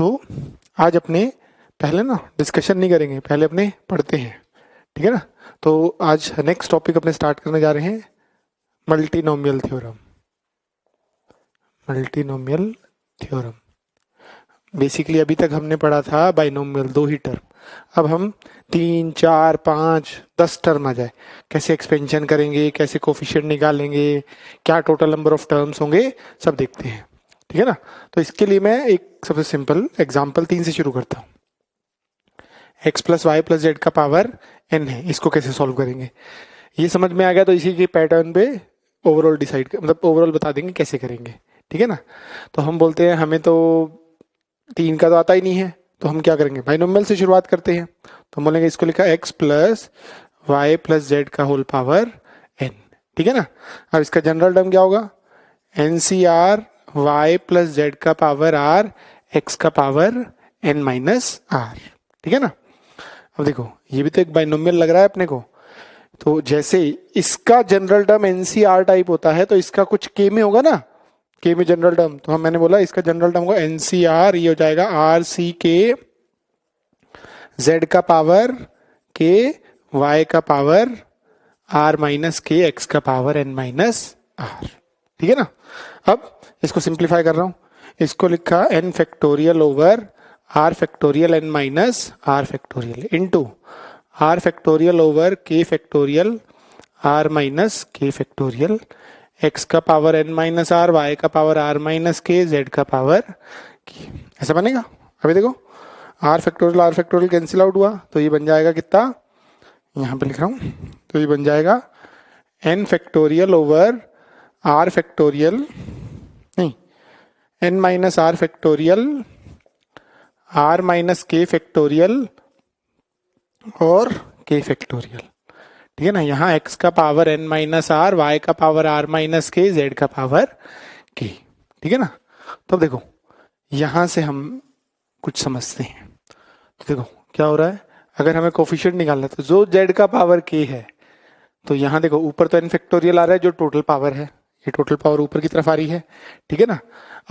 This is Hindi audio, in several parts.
तो आज अपने पहले ना डिस्कशन नहीं करेंगे, पहले अपने पढ़ते हैं, ठीक है ना। तो आज नेक्स्ट टॉपिक अपने स्टार्ट करने जा रहे हैं multinomial theorem. Multinomial theorem basically अभी तक हमने पढ़ा था बाइनोमियल, 2 ही टर्म। अब हम 3, 4, 5, 10 टर्म आ जाए, कैसे एक्सपेंशन करेंगे, कैसे कोफिशिएंट निकालेंगे, क्या टोटल नंबर ऑफ टर्म्स होंगे, सब देखते हैं, ठीक है ना। तो इसके लिए मैं एक सबसे सिंपल एग्जांपल 3 से शुरू करता हूँ। x plus y plus z का पावर n है, इसको कैसे सॉल्व करेंगे, ये समझ में आ गया तो इसी के पैटर्न पे ओवरऑल डिसाइड मतलब ओवरऑल बता देंगे कैसे करेंगे, ठीक है ना। तो हम बोलते हैं हमें तो 3 का तो आता ही नहीं है, तो हम क्या करेंगे, बाइनोमियल से शुरुआत करते हैं। तो हम बोलेंगे इसको लिखा x plus y plus z का होल पावर n, ठीक है ना। अब इसका जनरल टर्म क्या होगा, NCR y प्लस जेड का पावर r x का पावर n माइनस r, ठीक है ना। अब देखो ये भी तो एक बाइनोमियल लग रहा है अपने को, तो जैसे इसका जनरल टर्म NCR टाइप होता है तो इसका कुछ k में होगा ना, k में जनरल टर्म। तो मैंने बोला इसका जनरल टर्म होगा NCR, ये हो जाएगा RC के z का पावर k y का power r minus k x का पावर n माइनस r, ठीक है ना। अब इसको सिंप्लीफाई कर रहा हूं, इसको लिखा n factorial over r factorial n minus r factorial into r factorial over k factorial r minus k factorial, x का power n minus r, y का power r minus k, z का पावर k। ऐसा बनेगा। अभी देखो r फैक्टोरियल कैंसिल आउट हुआ तो ये बन जाएगा कितना, यहाँ पे लिख रहा हूँ, तो ये बन जाएगा n factorial over r factorial नहीं n minus r factorial r minus k factorial और k फैक्टोरियल, ठीक है ना। यहाँ x का power n minus r, y का power r minus k, z का पावर k, ठीक है ना। तो अब देखो यहां से हम कुछ समझते हैं। तो देखो क्या हो रहा है, अगर हमें कोफिशिएंट निकालना है तो जो z का पावर k है, तो यहाँ देखो ऊपर तो n फैक्टोरियल आ रहा है जो टोटल पावर है, ये टोटल पावर ऊपर की तरफ आ रही है, ठीक है ना।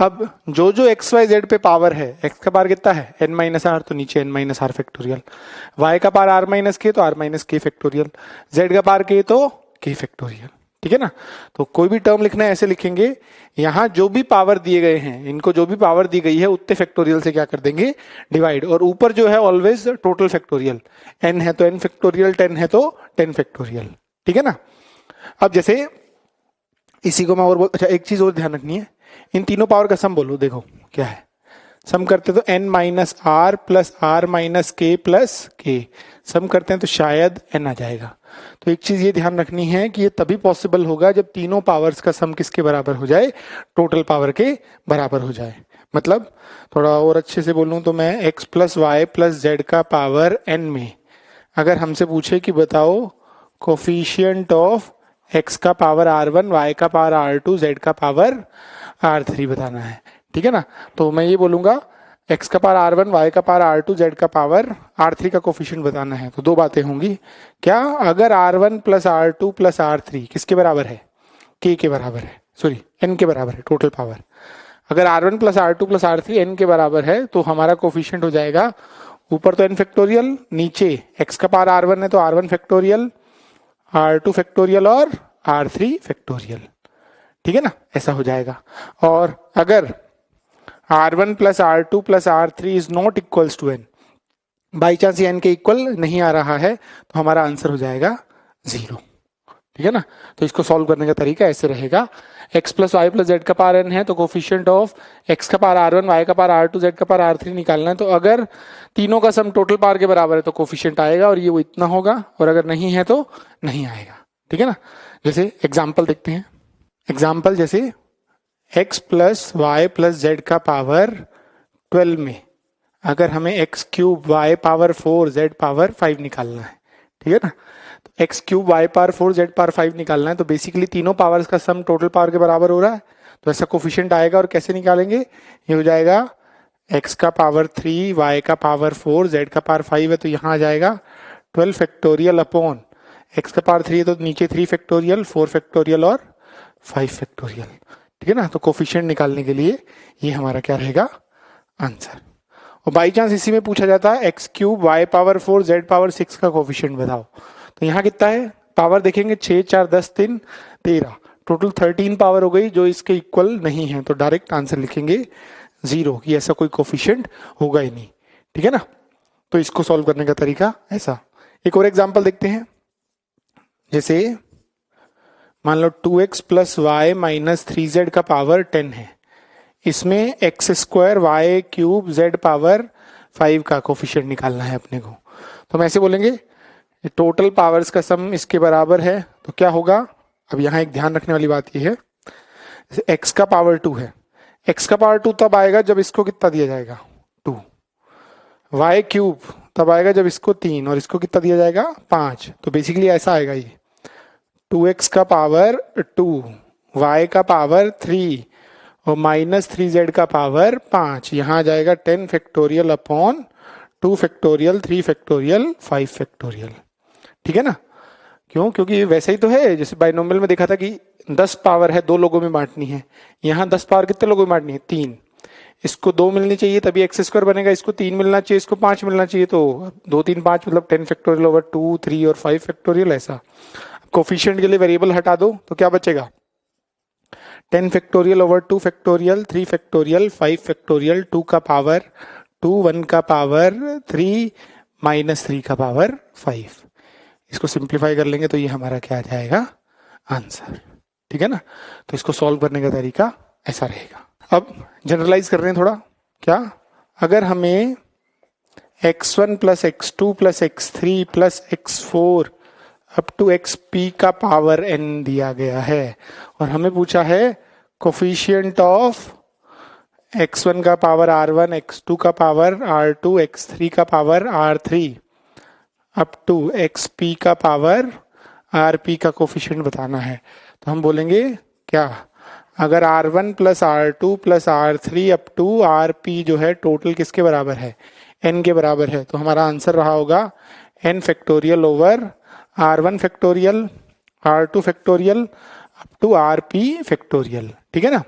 अब जो जो एक्स वाई जेड पे पावर है, एक्स का पावर कितना है n माइनस आर, तो नीचे n minus r factorial, y का पावर r माइनस के तो r minus k factorial, z का पावर k तो k फैक्टोरियल, ठीक है ना। तो कोई भी टर्म लिखना है ऐसे लिखेंगे, यहाँ जो भी पावर दिए गए हैं इनको जो भी पावर दी गई है उतने फैक्टोरियल से क्या कर देंगे, डिवाइड, और ऊपर जो है ऑलवेज टोटल फैक्टोरियल, n है तो n फैक्टोरियल, 10 है तो 10 फैक्टोरियल, ठीक है ना। अब जैसे इसी को मैं और अच्छा एक चीज और ध्यान रखनी है, इन तीनों पावर का सम बोलो, देखो क्या है, सम करते तो n minus r plus r minus k plus k, sum करते हैं तो शायद n आ जाएगा। तो एक चीज ये ध्यान रखनी है कि ये तभी पॉसिबल होगा जब तीनों पावर्स का सम किसके बराबर हो जाए, टोटल पावर के बराबर हो जाए। मतलब थोड़ा और अच्छे से बोलूं तो मैं x plus y plus z का पावर n में अगर हमसे पूछे कि बताओ कोफिशिएंट ऑफ x का पावर r1, y का पावर r2, z का पावर r3 बताना है, ठीक है ना। तो मैं ये बोलूंगा x का पावर r1, y का पावर r2, z का पावर r3 का कोफिशिएंट बताना है। तो दो बातें होंगी, क्या अगर r1 plus r2 plus r3 किसके बराबर है, k के बराबर है, सॉरी n के बराबर है टोटल पावर, अगर r1 plus r2 plus r3 n के बराबर है तो हमारा कोफिशिएंट हो जाएगा ऊपर तो n फैक्टोरियल, नीचे x का पावर r1 है तो r1 फैक्टोरियल, r2 फैक्टोरियल और r3 फैक्टोरियल, ठीक है ना, ऐसा हो जाएगा। और अगर r1 plus r2 plus r3 is not equals to n, by chance ये n के इक्वल नहीं आ रहा है तो हमारा आंसर हो जाएगा 0, ठीक है ना। तो इसको सॉल्व करने का तरीका ऐसे रहेगा, x plus y plus z का पावर n है तो कोफिशिएंट ऑफ x का पावर r1, y का पावर r2, z का पावर r3 निकालना है। तो अगर तीनों का सम टोटल पावर के बराबर है तो कोफिशिएंट आएगा और ये वो इतना होगा, और अगर नहीं है तो नहीं आएगा, ठीक है ना। जैसे एग्जाम्पल देखते हैं, एग्जाम्पल जैसे x plus y plus z का पावर 12 में अगर हमें x cube y power 4 z power 5 निकालना है, ठीक है ना। तो x cube y power 4 z power 5 निकालना है, तो बेसिकली तीनों पावर्स का सम टोटल पावर के बराबर हो रहा है, तो ऐसा कोफिशिएंट आएगा। और कैसे निकालेंगे, ये हो जाएगा x का पावर 3, y का पावर 4, z का पावर 5 है तो यहाँ आ जाएगा 12 फैक्टोरियल अपॉन x का पावर 3 है तो नीचे 3 फैक्टोरियल, 4 फैक्टोरियल और 5 फैक्टोरियल, ठीक है ना। तो कोफिशिएंट निकालने के लिए ये हमारा क्या रहेगा आंसर। और बाई चांस इसी में पूछा जाता है x cube y power 4 z power 6 का कोफिशिएंट बताओ, तो यहाँ कितना है पावर देखेंगे 6 4 10 3 13, टोटल 13 पावर हो गई जो इसके इक्वल नहीं है, तो डायरेक्ट आंसर लिखेंगे 0 कि ऐसा कोई कोफिशिएंट होगा ही नहीं। ठीक है ना, तो इसको सॉल्व करने का तरीका ऐसा। एक और एग्जांपल देखते हैं, जैसे मान लो 2x plus Y minus 3z का पावर 10 है, इसमें x square y cube z power 5 का कोफिशिएंट निकालना है अपने को। तो हम ऐसे बोलेंगे टोटल पावर्स का सम इसके बराबर है, तो क्या होगा, अब यहाँ एक ध्यान रखने वाली बात यह है, जैसे x का पावर 2 है, x का पावर 2 तब आएगा जब इसको कितना दिया जाएगा 2, वाई क्यूब तब आएगा जब इसको 3 और इसको कितना दिया जाएगा 5, तो बेसिकली ऐसा आएगा ये 2x का पावर 2, y का पावर 3 और माइनस 3z का पावर 5, यहाँ आ जाएगा 10 factorial upon 2 factorial 3 factorial 5 factorial. ठीक है ना, क्यों, क्योंकि वैसे ही तो है, जैसे बाइनोमियल में देखा था कि 10 पावर है 2 लोगों में बांटनी है, यहाँ 10 पावर कितने लोगों में बांटनी है 3, इसको 2 मिलनी चाहिए तभी एक्स स्क्वायर बनेगा, इसको 3 मिलना चाहिए, इसको 5 मिलना चाहिए, तो 2 3 5 मतलब 10 फैक्टोरियल ओवर 2 3 और 5 फैक्टोरियल ऐसा। कोफिशिएंट के लिए वेरिएबल हटा दो तो क्या बचेगा 10 factorial over 2 factorial 3 factorial 5 factorial 2 का पावर 2 1 का पावर 3 माइनस 3 का पावर 5। इसको सिंप्लीफाई कर लेंगे तो ये हमारा क्या आ जाएगा आंसर। ठीक है ना, तो इसको सॉल्व करने का तरीका ऐसा रहेगा। अब जनरलाइज कर रहे हैं थोड़ा, क्या अगर हमें x1 plus x2 plus x3 plus x4 up to xp का पावर n दिया गया है और हमें पूछा है कोफिशिएंट ऑफ x1 का पावर r1 x2 का पावर r2 x3 का power r3 up to xp का पावर rp का कोफिशिएंट बताना है, तो हम बोलेंगे क्या, अगर r1 plus r2 plus r3 up to rp जो है टोटल किसके बराबर है n के बराबर है, तो हमारा आंसर रहा होगा n factorial over r1 factorial r2 factorial up to rp factorial. ठीक है ना,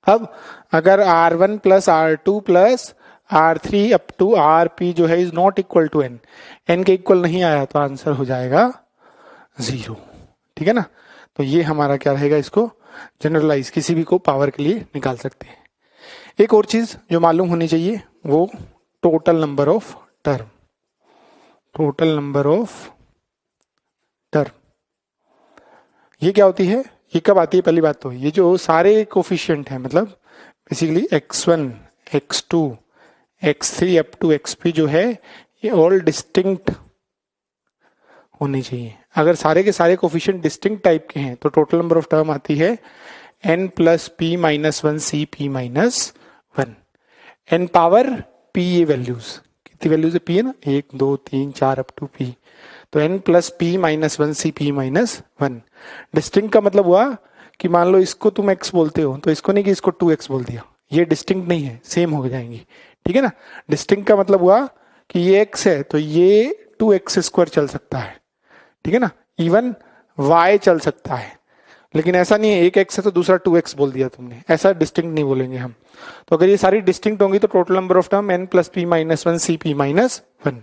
अब अगर r1 plus r2 plus r3 up to rp जो है is not equal to n के इक्वल नहीं आया तो आंसर हो जाएगा 0। ठीक है ना, तो ये हमारा क्या रहेगा, इसको जनरलाइज किसी भी को पावर के लिए निकाल सकते हैं। एक और चीज जो मालूम होनी चाहिए वो total number of term, total number of term ये क्या होती है, ये कब आती है, पहली बात तो ये जो सारे कोफिशिएंट हैं मतलब basically x1 x2 x3 up to xp जो है ये ऑल डिस्टिंक्ट होनी चाहिए। अगर सारे के सारे कोफिशिएंट डिस्टिंक्ट टाइप के हैं तो टोटल नंबर ऑफ टर्म आती है n plus p minus 1 c p minus 1, n power p ये वैल्यूज कितनी वैल्यूज है p है ना 1 2 3 4 अप टू p, तो n plus p minus 1 c p minus 1। Distinct का मतलब हुआ कि मान लो इसको तुम x बोलते हो तो इसको नहीं कि इसको 2x बोल दिया, ये डिस्टिंक्ट नहीं है, सेम हो जाएंगी। ठीक है ना, डिस्टिंक्ट का मतलब हुआ कि ये x है तो ये 2x स्क्वायर चल सकता है। ठीक है ना, इवन y चल सकता है, लेकिन ऐसा नहीं है एक x है तो दूसरा 2x बोल दिया तुमने, ऐसा डिस्टिंक्ट नहीं बोलेंगे हम। तो अगर ये सारी डिस्टिंक्ट होंगी तो total number of term n plus p minus 1 c p minus 1।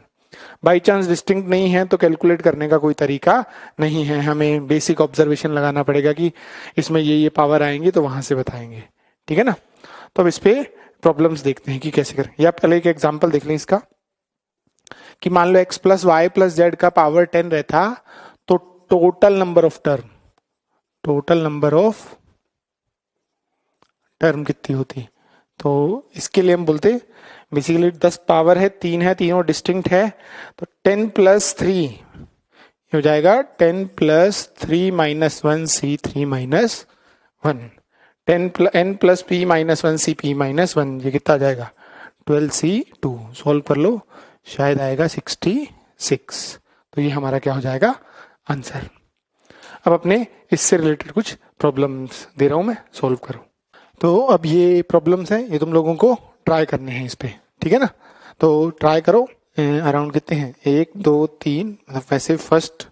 By chance distinct नहीं है तो कैलकुलेट करने का कोई तरीका नहीं है, हमें बेसिक ऑब्जर्वेशन लगाना पड़ेगा कि इसमें ये पावर आएंगे तो वहां से बताएंगे। ठीक है ना, तो अब इस पे प्रॉब्लम्स देखते हैं कि कैसे करें। या पहले एक एग्जांपल देख लें इसका कि मान लो x plus y plus z का पावर 10 रहता तो total number of term, total number of term कितनी होती, तो इसके लिए हम बोलते बेसिकली 10 पावर है 3 है, तीनों डिस्टिंक्ट है, तो 10 प्लस 3 हो जाएगा 10 plus 3 minus 1 c 3 minus 1, n plus p minus 1 c p minus 1, ये कितना आ जाएगा 12 c 2। सॉल्व कर लो शायद आएगा 66, तो ये हमारा क्या हो जाएगा आंसर। अब अपने इससे रिलेटेड कुछ प्रॉब्लम्स दे रहा हूं मैं, सॉल्व करो। तो अब ये प्रॉब्लम्स हैं, ये तुम लोगों को ट्राई करने हैं इस पे। ठीक है ना, तो ट्राई करो। अराउंड कितने हैं 1 2 3, मतलब वैसे फर्स्ट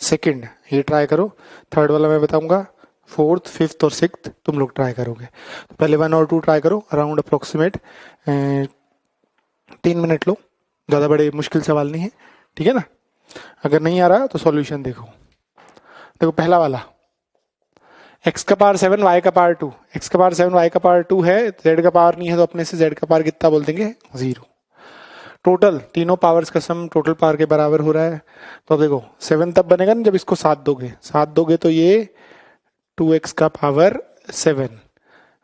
सेकंड ये ट्राई करो, थर्ड वाला मैं बताऊंगा, फोर्थ फिफ्थ और सिक्स्थ तुम लोग ट्राई करोगे। तो पहले 1 और 2 ट्राई करो, अराउंड अप्रोक्सीमेट 3 मिनट लो, ज़्यादा बड़े मुश्किल सवाल नहीं है, ठीक है ना। अगर नहीं आ रहा तो सॉल्यूशन देखो। देखो पहला वाला, x का पावर 7 y का पावर 2, x का पावर 7 y का पावर 2 है, z का पावर नहीं है तो अपने से z का पावर कितना बोल देंगे 0। टोटल तीनों पावर्स का सम टोटल पावर के बराबर हो रहा है। तो अब देखो 7 तब बनेगा ना जब इसको 7 दोगे तो ये 2x का पावर 7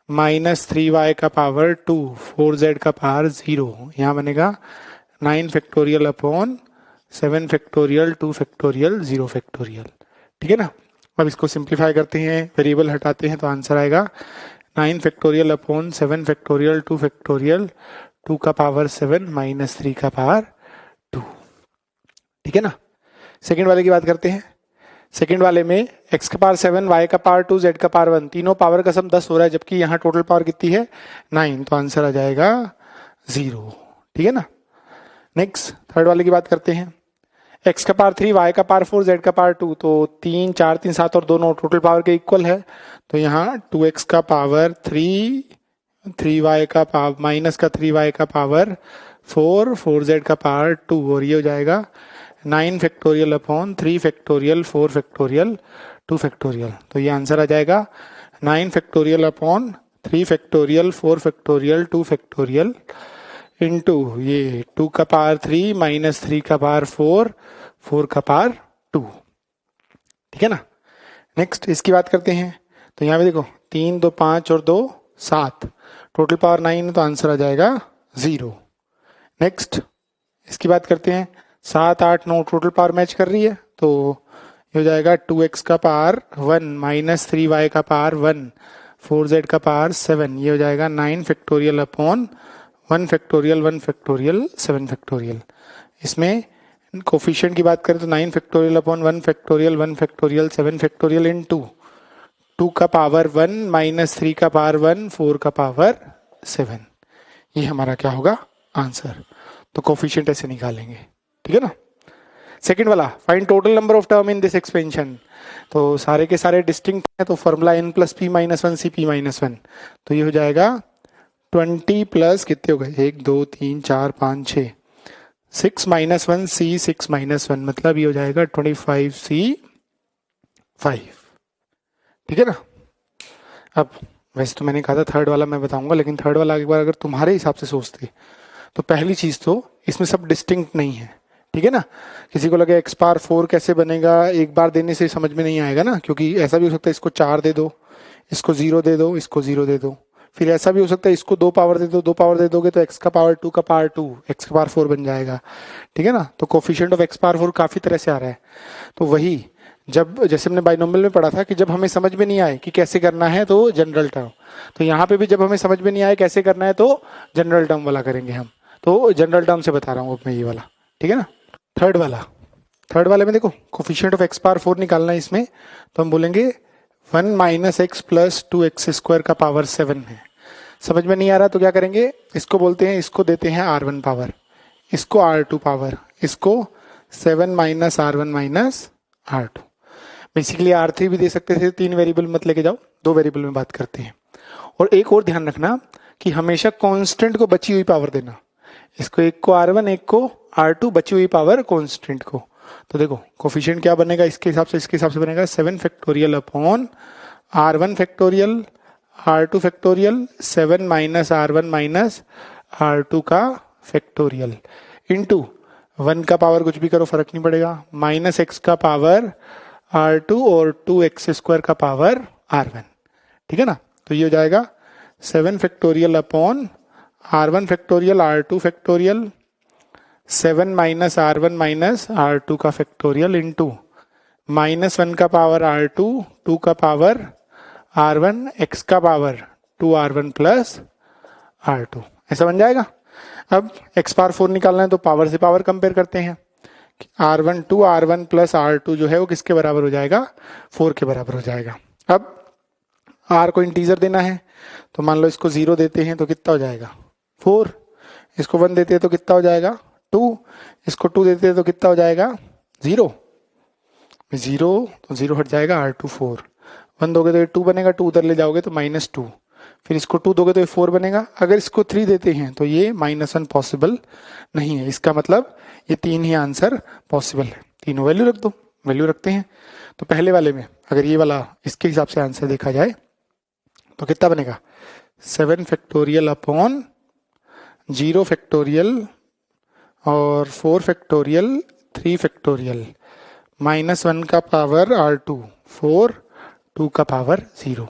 माइनस 3y का पावर 2, 4z का पावर 0, यहाँ बनेगा 9 factorial upon 7 factorial 2 factorial 0 factorial, ठीक है ना। अब इसको सिंप्लीफाई करते हैं, वेरिएबल हटाते हैं तो आंसर आएगा 9 फैक्टोरियल अपॉन 7 फैक्टोरियल 2 फैक्टोरियल 2 का पावर 7 माइनस 3 का पावर 2, ठीक है ना। सेकेंड वाले की बात करते हैं। सेकेंड वाले में x का पावर 7 y का पावर 2 z का पावर 1, तीनों पावर का सम 10 हो रहा है, जबकि यहाँ टोटल पावर कितनी है 9, तो आंसर आ जाएगा 0, ठीक है ना। नेक्स्ट थर्ड वाले की बात करते हैं। x का पावर 3 y का पावर 4 z का पावर 2, तो 3 4 3 7 और दोनों टोटल पावर के इक्वल है, तो यहाँ 2x का पावर 3 3y का पावर माइनस का 3y का पावर 4 4z का पावर 2, और ये हो जाएगा 9 factorial upon 3 factorial 4 factorial 2 factorial, तो ये आंसर आ जाएगा 9 factorial upon 3 factorial 4 factorial 2 factorial into ये 2 का पावर 3 माइनस 3 का पावर 4 4 का पावर 2, ठीक है ना। नेक्स्ट इसकी बात करते हैं। तो यहाँ पे देखो 3 2 5 और 2 7, टोटल पावर 9 है तो आंसर आ जाएगा 0। नेक्स्ट इसकी बात करते हैं। 7 8 9 टोटल पावर मैच कर रही है, तो ये हो जाएगा 2x का पावर 1 माइनस 3y का पावर 1 4z का पावर 7, ये हो जाएगा 9 factorial upon 1 factorial 1 factorial 7 factorial. इसमें कोफिशिएंट की बात करें तो 9 factorial upon 1 factorial 1 factorial 7 factorial in 2 का पावर 1 माइनस 3 का पावर 1 4 का पावर 7, ये हमारा क्या होगा आंसर। तो कोफिशिएंट ऐसे निकालेंगे, ठीक है ना। सेकंड वाला, find total number of term in this expansion, तो सारे के सारे डिस्टिंक्ट हैं, तो formula n plus p minus 1 C p minus 1, तो ये हो जाएगा 20 प्लस कितने हो गए 1 2 3 4 5 6 6 माइनस 1 सी 6 माइनस 1, मतलब ये हो जाएगा 25 सी 5, ठीक है ना। अब वैसे तो मैंने कहा था थर्ड वाला मैं बताऊंगा, लेकिन थर्ड वाला एक बार अगर तुम्हारे हिसाब से सोचते तो पहली चीज तो इसमें सब डिस्टिंक्ट नहीं है, ठीक है ना। किसी को लगे x पावर 4 कैसे बनेगा, एक बार देने से समझ में नहीं आएगा ना, क्योंकि ऐसा भी हो सकता है इसको 4 दे दो, इसको 0 दे दो, इसको 0 दे दो, फिर ऐसा भी हो सकता है इसको 2 पावर दे दो, 2 पावर दे दोगे तो x का पावर 2 का पावर 2 x का पावर 4 बन जाएगा, ठीक है ना। तो कोफिशिएंट ऑफ x पावर 4 काफी तरह से आ रहा है। तो वही जब जैसे हमने बाइनोमियल में पढ़ा था कि जब हमें समझ में नहीं आए कि कैसे करना है तो जनरल टर्म, तो यहाँ पे भी जब हमें समझ में नहीं आए कैसे करना है तो जनरल टर्म वाला करेंगे हम। तो जनरल टर्म से बता रहा हूँ अब मैं ये वाला, ठीक है ना। थर्ड वाले में देखो कोफिशिएंट ऑफ x पावर 4 निकालना है इसमें, तो हम बोलेंगे 1 minus x plus 2x square का पावर 7 है। समझ में नहीं आ रहा तो क्या करेंगे, इसको बोलते हैं, इसको देते हैं R1 पावर, इसको R2 पावर, इसको 7 minus R1 minus R2। Basically R3 भी दे सकते थे, 3 वेरिएबल मत लेके जाओ, 2 वेरिएबल में बात करते हैं। और एक और ध्यान रखना कि हमेशा कांस्टेंट को बची हुई पावर देना, इसको एक को R1 एक को R2, बची हुई पावर कांस्टेंट को। तो देखो कोफिशिएंट क्या बनेगा इसके हिसाब से बनेगा 7 factorial upon R1 factorial R2 factorial 7 minus R1 minus R2 का फैक्टोरियल इंटू 1 का पावर कुछ भी करो फर्क नहीं पड़ेगा, माइनस x का पावर R2 और 2x स्क्वायर का पावर R1, ठीक है ना। तो ये हो जाएगा 7 factorial upon R1 factorial R2 factorial 7 minus R1 minus R2 का फैक्टोरियल इंटू माइनस 1 का पावर R2 2 का पावर R1 x का पावर 2R1 प्लस R2, ऐसा बन जाएगा। अब x पावर 4 निकालना है तो पावर से पावर कंपेयर करते हैं, R1 2 R1 प्लस R2 जो है वो किसके बराबर हो जाएगा 4 के बराबर हो जाएगा। अब R को इंटीजर देना है, तो मान लो इसको 0 देते हैं तो कितना हो जाएगा 4, इसको 1 देते हैं तो कितना हो जाएगा 2, इसको 2 देते हैं तो कितना हो जाएगा 0, 0 तो 0 हट जाएगा R2 4, 1 दोगे तो 2 बनेगा, 2 उधर ले जाओगे तो -2, फिर इसको 2 दोगे तो ये 4 बनेगा। अगर इसको 3 देते हैं तो ये -1 पॉसिबल नहीं है। इसका मतलब ये 3 ही आंसर पॉसिबल है। तीनों वैल्यू रख दो। वैल्यू रखते हैं तो पहले वाले में अगर ये वाला इसके हिसाब से आंसर देखा जाए तो कितना बनेगा, 7 फैक्टोरियल अपॉन 0 फैक्टोरियल और 4 फैक्टोरियल 3 फैक्टोरियल -1 का पावर R2 4 2 का पावर 0।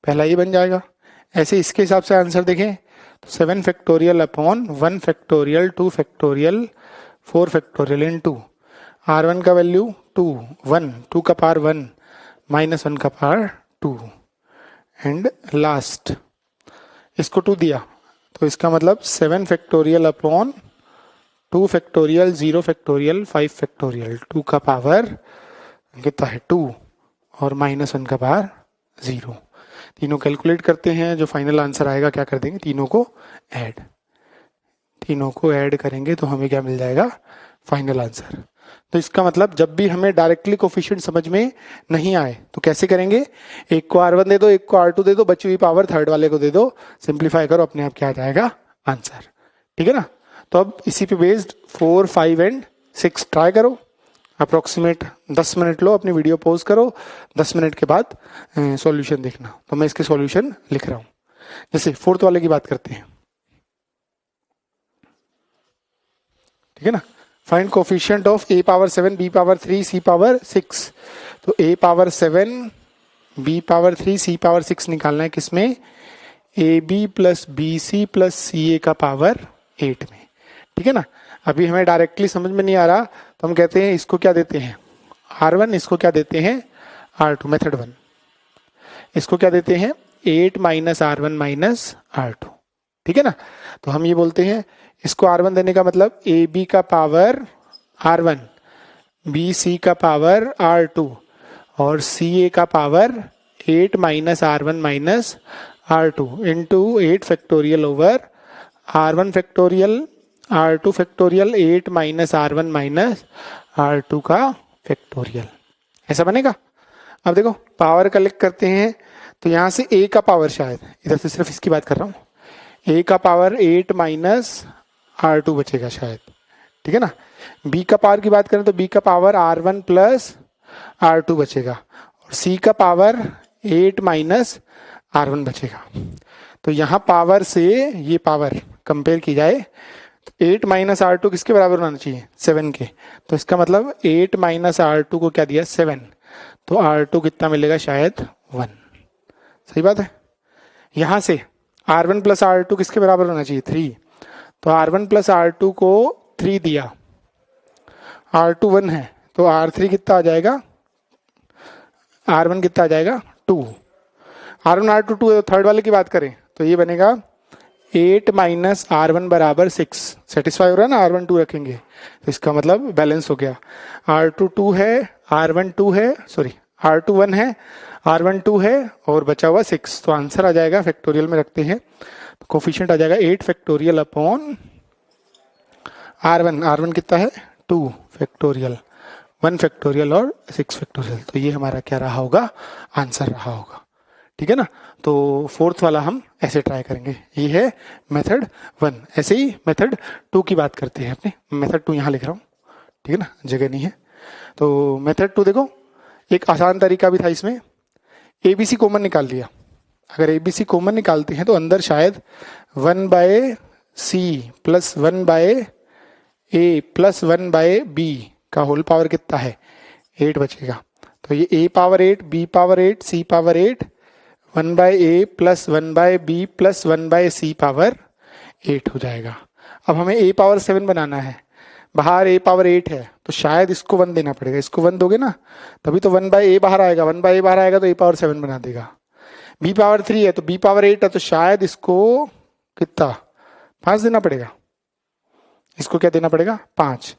पहला ये बन जाएगा। ऐसे इसके हिसाब से आंसर देखें तो 7 factorial upon 1 factorial 2 factorial 4 factorial into R1 का वैल्यू 2 1 2 का पावर 1 -1 का पावर 2 एंड लास्ट इसको 2 दिया तो इसका मतलब 7 factorial upon 2 factorial 0 factorial 5 factorial 2 का पावर कितना है 2 और -1 का पावर 0। तीनों कैलकुलेट करते हैं, जो फाइनल आंसर आएगा क्या कर देंगे, तीनों को ऐड करेंगे तो हमें क्या मिल जाएगा, फाइनल आंसर। तो इसका मतलब जब भी हमें डायरेक्टली कोफिशिएंट समझ में नहीं आए तो कैसे करेंगे, एक को R1 दे दो, एक को R2 दे दो, बची हुई पावर थर्ड वाले को दे दो, सिंप्लीफाई करो, अपने आप क्या आ जाएगा आंसर। ठीक है ना। तो अब इसी पे बेस्ड 4, 5 एंड 6 ट्राई करो। अप्रोक्सीमेट 10 मिनट लो, अपनी वीडियो पॉज करो, 10 मिनट के बाद सॉल्यूशन देखना। तो मैं इसके सॉल्यूशन लिख रहा हूँ। जैसे 4th वाले की बात करते हैं, ठीक है ना। Find coefficient of a power 7 b power 3 c power 6। तो a power 7 b power 3 c power 6 निकालना है किसमें, ab plus B C plus C A का पावर 8 में। ठीक है ना। अभी हमें डायरेक्टली समझ में नहीं आ रहा तो हम कहते हैं इसको क्या देते हैं R1, इसको क्या देते हैं R2, मेथड 1। इसको क्या देते हैं 8 माइनस R1 माइनस R2। ठीक है ना। तो हम ये बोलते हैं इसको R1 देने का मतलब AB का पावर R1, BC का पावर R2 और CA का power 8 minus R1 minus R2 into 8 factorial over R1 factorial R2 factorial 8 minus R1 minus R2 का फैक्टोरियल। ऐसा बनेगा। अब देखो पावर कलेक्ट करते हैं तो यहाँ से A का पावर, शायद इधर से सिर्फ इसकी बात कर रहा हूँ, A का पावर 8 माइनस R2 बचेगा शायद। ठीक है ना। B का पावर की बात करें तो B का पावर R1 प्लस R2 बचेगा और C का पावर 8 माइनस R1 बचेगा। तो यहाँ पावर से ये पावर कंपेयर की जाए तो 8 माइनस R2 किसके बराबर होना चाहिए, 7 के। तो इसका मतलब 8 माइनस R2 को क्या दिया 7, तो R2 कितना मिलेगा, शायद 1। सही बात है। यहाँ से R1 प्लस R2 किसके बराबर होना चाहिए 3, तो R1 प्लस R2 को 3 दिया, R2 1 है तो R3 कितना आ जाएगा, R1 कितना आ जाएगा 2। R1 R2 2 है। तो थर्ड वाले की बात करें तो ये बनेगा 8 माइनस R1 बराबर 6। सेटिस्फाई हो रहा है ना, R1 2 रखेंगे तो इसका मतलब बैलेंस हो गया। R2 2 है, R1 2 है, सॉरी R2 1 है, R1 2 है और बचा हुआ 6। तो आंसर आ जाएगा, फैक्टोरियल में रखते हैं तो कोफिशिएंट आ जाएगा 8 फैक्टोरियल अपॉन R1। R1 कितना है 2 फैक्टोरियल, 1 फैक्टोरियल और 6 फैक्टोरियल। तो ये हमारा क्या रहा होगा, आंसर रहा होगा। ठीक है ना। तो 4th वाला हम ऐसे ट्राई करेंगे। ये है मेथड 1। ऐसे ही मेथड 2 की बात करते हैं अपने। मेथड 2 यहाँ लिख रहा हूँ, ठीक है ना, जगह नहीं है। तो मेथड 2 देखो, एक आसान तरीका भी था इसमें। ABC कॉमन निकाल लिया। अगर ABC कॉमन निकालते हैं तो अंदर शायद 1/C plus 1/A plus 1/B का होल पावर कितना है 8 बचेगा। तो ये A power 8, B power 8, C power 8, 1/A plus 1/B plus 1/C power 8 हो जाएगा। अब हमें A पावर 7 बनाना है। बाहर A पावर 8 है तो शायद इसको 1 देना पड़ेगा। इसको 1 दोगे ना तभी तो 1/A बाहर आएगा। 1/A बाहर आएगा तो A पावर 7 बना देगा। B पावर 3 है तो B पावर 8 है तो शायद इसको कितना 5 देना पड़ेगा। इसको क्या देना पड़ेगा 5।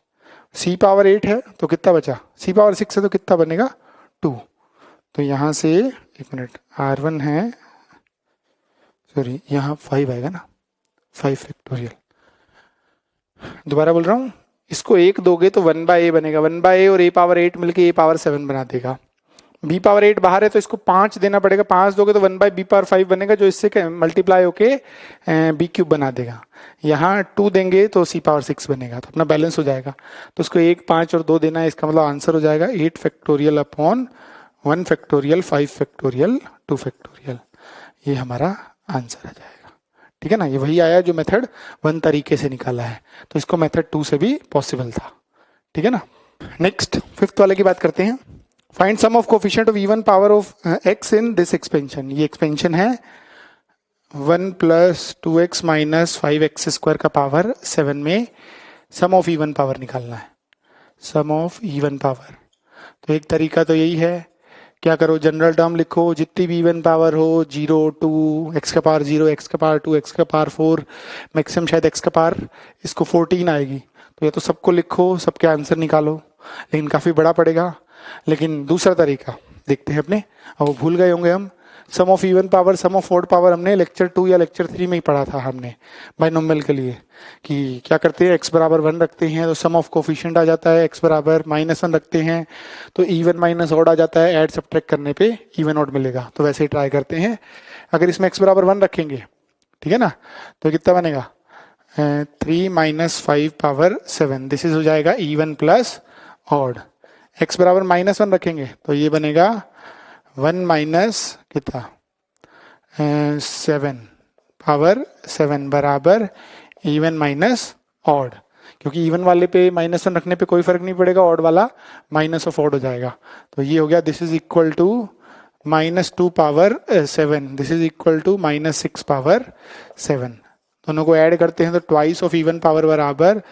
C पावर 8 है तो कितना बचा, C पावर 6 है तो कितना बनेगा 2। तो यहाँ से एक मिनट, R1 है, सॉरी यहाँ 5 आएगा ना, 5 फैक्टोरियल। दोबारा बोल रहा हूँ, इसको 1 दोगे तो 1/A बनेगा। 1/A और A पावर 8 मिलके A पावर 7 बना देगा। बी पावर 8 बाहर है तो इसको 5 देना पड़ेगा, 5 दोगे तो 1 बाई बी पावर 5 बनेगा, जो इससे मल्टीप्लाई होके बी क्यूब बना देगा। यहाँ 2 देंगे तो सी पावर 6 बनेगा, तो अपना बैलेंस हो जाएगा। तो उसको 1, 5 और 2 देना है, इसका मतलब आंसर हो जाएगा 8 factorial upon 1 factorial 5 factorial 2 factorial. ये हमारा आंसर आ जाएगा। ठीक है ना, ये वही आया जो मेथड 1 तरीके से निकाला है, तो इसको मेथड 2 से भी पॉसिबल था। ठीक है ना। नेक्स्ट 5th वाले की बात करते हैं। Find sum of coefficient of even power of x in this expansion. ये एक्सपेंशन है 1 plus 2x minus 5x square का पावर 7 में सम ऑफ इवन पावर निकालना है, सम ऑफ इवन पावर। तो एक तरीका तो यही है, क्या करो जनरल टर्म लिखो, जितनी भी इवन पावर हो 0, 2, x का पावर 0, x का पावर 2, x का पावर 4, मैक्सिमम शायद x का पावर इसको 14 आएगी। तो या तो सबको लिखो, सबके आंसर निकालो, लेकिन काफ़ी बड़ा पड़ेगा। लेकिन दूसरा तरीका देखते हैं अपने, अब वो भूल गए होंगे हम। Sum of even power, sum of odd power हमने लेक्चर 2 या लेक्चर 3 में ही पढ़ा था हमने बाइनोमियल के लिए, कि क्या करते हैं x बराबर 1 रखते हैं तो सम ऑफ कोफिशिएंट आ जाता है, x बराबर -1 रखते हैं तो इवन माइनस ऑड आ जाता है, ऐड सब्ट्रैक्ट करने पे इवन ऑड मिलेगा। तो वैसे ही ट्राई करते हैं। अगर इसमें x बराबर 1 रखेंगे, ठीक है ना, तो कितना बनेगा 3 माइनस 5 पावर 7, दिस इज हो जाएगा इवन प्लस ऑड। x बराबर -1 रखेंगे तो ये बनेगा 1 माइनस कितना 7 पावर 7 बराबर इवन माइनस ऑड, क्योंकि इवन वाले पे -1 रखने पे कोई फर्क नहीं पड़ेगा, ऑड वाला माइनस ऑफ ऑड हो जाएगा। तो ये हो गया this is equal to -2 power 7, this is equal to -6 power 7। दोनों को ऐड करते हैं तो ट्वाइस ऑफ इवन पावर बराबर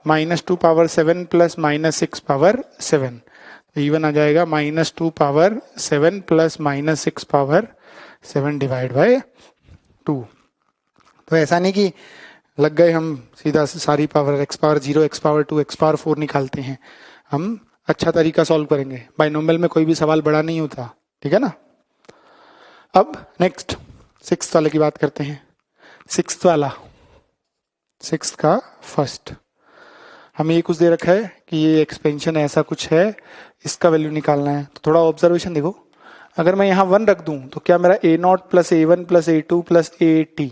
-2 पावर 7 प्लस -6 पावर 7। इवन आ जाएगा -2 power 7 plus -6 power 7 divide by 2। तो ऐसा नहीं कि लग गए हम सीधा सारी power x power 0, x power 2, x power 4 निकालते हैं। हम अच्छा तरीका सॉल्व करेंगे, बाइनोमियल में कोई भी सवाल बड़ा नहीं होता। ठीक है ना। अब नेक्स्ट 6th वाले की बात करते हैं। 6th वाला, 6th का फर्स्ट, हमें ये कुछ दे रखा है कि ये एक्सपेंशन ऐसा कुछ है, इसका वैल्यू निकालना है। तो थोड़ा ऑब्जर्वेशन देखो, अगर मैं यहाँ 1 रख दूं तो क्या मेरा a0 plus a1 plus a2 plus a80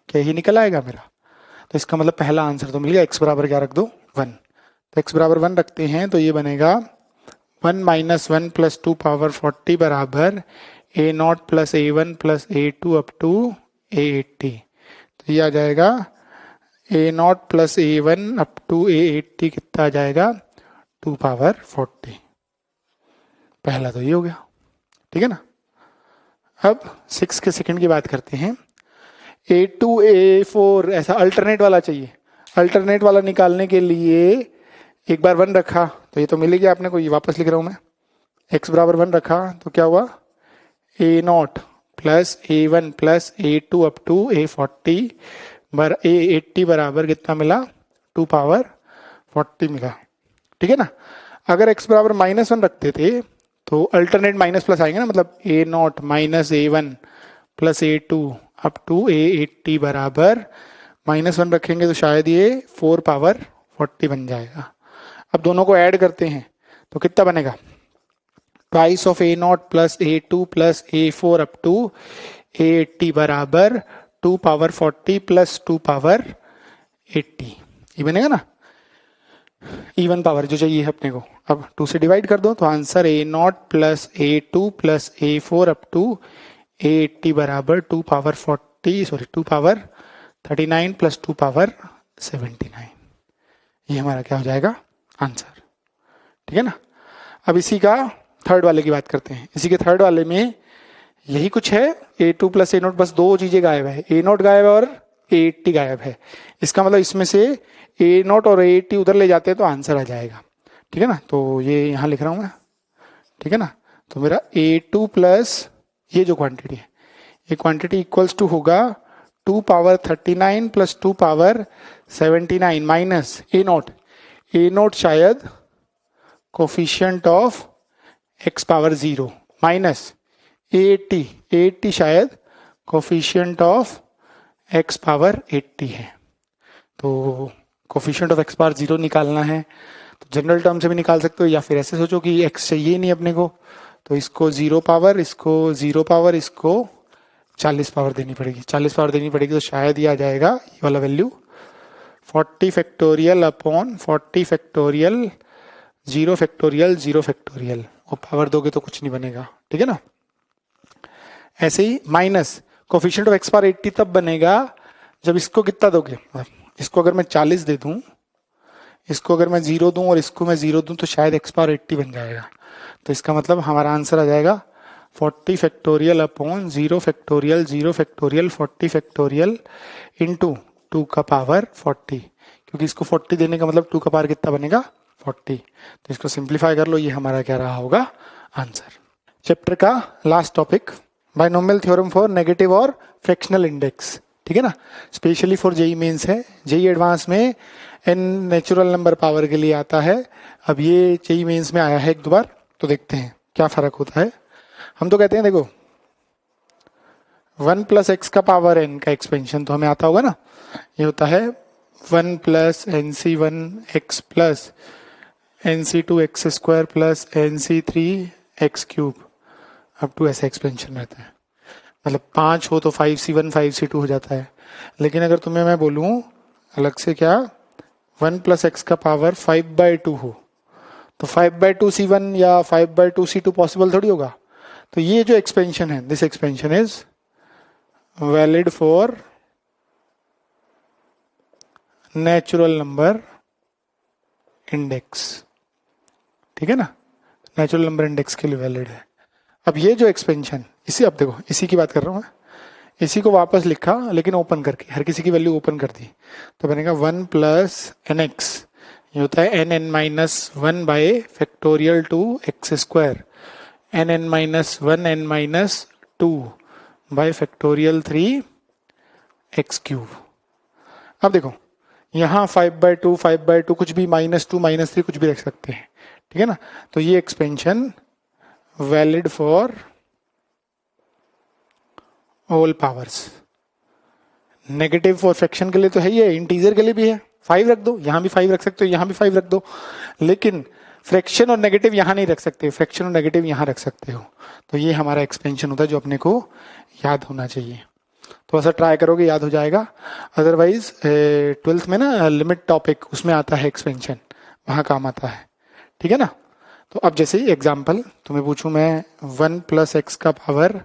क्या ही निकल आएगा मेरा? तो इसका मतलब पहला आंसर तो मिल गया। x बराबर क्या रख दो 1, तो x बराबर 1 रखते हैं तो ये बनेगा 1 माइनस 1 प्लस 2 पावर 40 बराबर a0 plus a1 plus a2 up to a80। तो ये आ जाएगा a0 plus a1 up to a80 कितना आ जाएगा 2 पावर 40। पहला तो ये हो गया। ठीक है ना। अब 6 के सेकंड की बात करते हैं। a2 a4 ऐसा अल्टरनेट वाला चाहिए। अल्टरनेट वाला निकालने के लिए एक बार 1 रखा तो ये तो मिल गया आपने को, ये वापस लिख रहा हूं मैं। x बराबर 1 रखा तो क्या हुआ a0 plus a1 plus a2 up to a40 a80 बराबर कितना मिला 2 पावर 40 मिला। ठीक है ना। अगर x बराबर -1 रखते थे तो अल्टरनेट माइनस प्लस आएंगे ना, मतलब a0 minus a1 plus a2 up to a80 बराबर -1 रखेंगे तो शायद ये 4 पावर 40 बन जाएगा। अब दोनों को ऐड करते हैं तो कितना बनेगा twice of a0 plus a2 plus a4 up to a80 बराबर 2 पावर 40 प्लस 2 पावर 80, ये बनेगा ना इवन पावर जो चाहिए है अपने को। अब 2 से डिवाइड कर दो तो answer a0 plus a2 plus a4 up to a80 बराबर 2 पावर 39 प्लस 2 पावर 79। ये हमारा क्या हो जाएगा आंसर। ठीक है ना। अब इसी का थर्ड वाले की बात करते हैं। इसी के थर्ड वाले में यही कुछ है, a2 प्लस a0, बस 2 चीजें गायब है, a0 गायब है और a80 गायब है। इसका मतलब इसमें से a0 और a80 उधर ले जाते हैं तो आंसर आ जाएगा। ठीक है ना। तो ये यहाँ लिख रहा हूँ मैं। ठीक है ना। तो मेरा a2 प्लस ये जो क्वांटिटी है, ये क्वांटिटी इक्वल्स टू होगा 2 power 39 plus 2 power 79 minus a0 शायद coefficient of x power 0 minus a80 शायद कोफिशिएंट ऑफ x पावर 80 है। तो कोफिशिएंट ऑफ x पावर 0 निकालना है तो जनरल टर्म से भी निकाल सकते हो, या फिर ऐसे सोचो कि x चाहिए नहीं अपने को तो इसको 0 पावर, इसको 0 पावर, इसको 40 पावर देनी पड़ेगी। 40 पावर देनी पड़ेगी तो शायद ये आ जाएगा ये वाला value 40 factorial upon 40 factorial 0 factorial 0 factorial. वो पावर दोगे तो कुछ नहीं बनेगा, ठीक है ना। ऐसे ही minus coefficient of x power 80 तब बनेगा जब इसको कितना दोगे, इसको अगर मैं 40 दे दूं, इसको अगर मैं 0 दूं और इसको मैं 0 दूं तो शायद एक्स पावर 80 बन जाएगा। तो इसका मतलब हमारा आंसर आ जाएगा 40 factorial upon 0 factorial 0 factorial 40 factorial into 2 का पावर 40, क्योंकि इसको 40 देने का मतलब 2 का पावर कितना बनेगा 40। तो इसको सिंप्लीफाई कर लो, ये हमारा क्या रहा होगा आंसर। चैप्टर का last topic binomial theorem for negative और फ्रैक्शनल इंडेक्स, ठीक है ना। स्पेशली फॉर जेई मेंस है, जेई एडवांस में एन नेचुरल नंबर पावर के लिए आता है। अब ये जेई मेंस में आया है एक दो बार, तो देखते हैं क्या फर्क होता है। हम तो कहते हैं देखो 1 प्लस एक्स का पावर एन का एक्सपेंशन तो हमें आता होगा ना, ये होता है 1 plus n C 1 x plus n C 2 x square plus n C 3 x cube up to ऐसा एक्सपेंशन रहता है। मतलब 5 हो तो 5c1 5c2 हो जाता है। लेकिन अगर तुम्हें मैं बोलूं अलग से क्या 1 प्लस एक्स का पावर 5/2 हो तो 5/2c1 या 5/2c2 पॉसिबल थोड़ी होगा। तो ये जो एक्सपेंशन है, this expansion is valid for natural number index, ठीक है ना, नेचुरल नंबर इंडेक्स के लिए वैलिड है। अब ये जो एक्सपेंशन इसी, अब देखो इसी की बात कर रहा हूं मैं, इसी को वापस लिखा लेकिन ओपन करके, हर किसी की वैल्यू ओपन कर दी तो बनेगा 1 प्लस एन एक्स, ये होता है n n minus 1 by factorial 2 x square, n n minus 1 n minus 2 by factorial 3 x cube. अब देखो यहाँ 5/2 5/2 कुछ भी, -2 -3 कुछ भी रख सकते हैं, ठीक है ना। तो ये expansion valid for all powers. Negative for fraction के लिए तो है ही है, इंटीजर के लिए भी है, 5 रख दो, यहां भी 5 रख सकते हो, यहां भी 5 रख दो, लेकिन फ्रैक्शन और नेगेटिव यहां नहीं रख सकते, फ्रैक्शन और नेगेटिव यहां रख सकते हो। तो ये हमारा एक्सपेंशन होता है जो अपने को याद होना चाहिए। थोड़ा सा ट्राई करोगे याद हो जाएगा। अदरवाइज 12th में ना लिमिट टॉपिक उसमें आता है एक्सपेंशन, वहां काम आता है, ठीक है ना। तो अब जैसे ही एग्जाम्पल तुम्हें पूछूं मैं 1 प्लस एक्स का पावर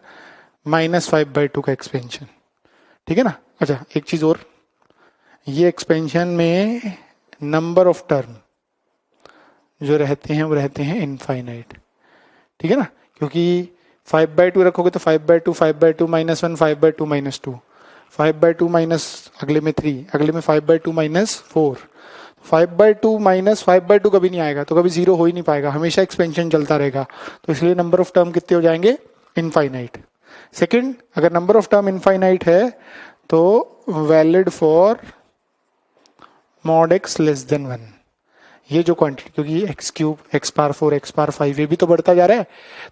-5/2 का एक्सपेंशन, ठीक है ना। अच्छा एक चीज और, ये एक्सपेंशन में नंबर ऑफ टर्म जो रहते हैं वो रहते हैं इनफाइनाइट, ठीक है ना। क्योंकि 5/2 रखोगे तो 5/2 5/2 -1 5/2 -2 5/2 माइनस अगले में 3, अगले में 5/2 -4, 5/2 -5/2 कभी नहीं आएगा तो कभी 0 हो ही नहीं पाएगा, हमेशा एक्सपेंशन चलता रहेगा। तो इसलिए नंबर ऑफ टर्म कितने हो जाएंगे इनफाइनाइट। सेकंड, अगर नंबर ऑफ टर्म इनफाइनाइट है तो valid for mod x less than 1। ये जो क्वांटिटी, क्योंकि x cube x power 4 x power 5 ये भी तो बढ़ता जा रहा है,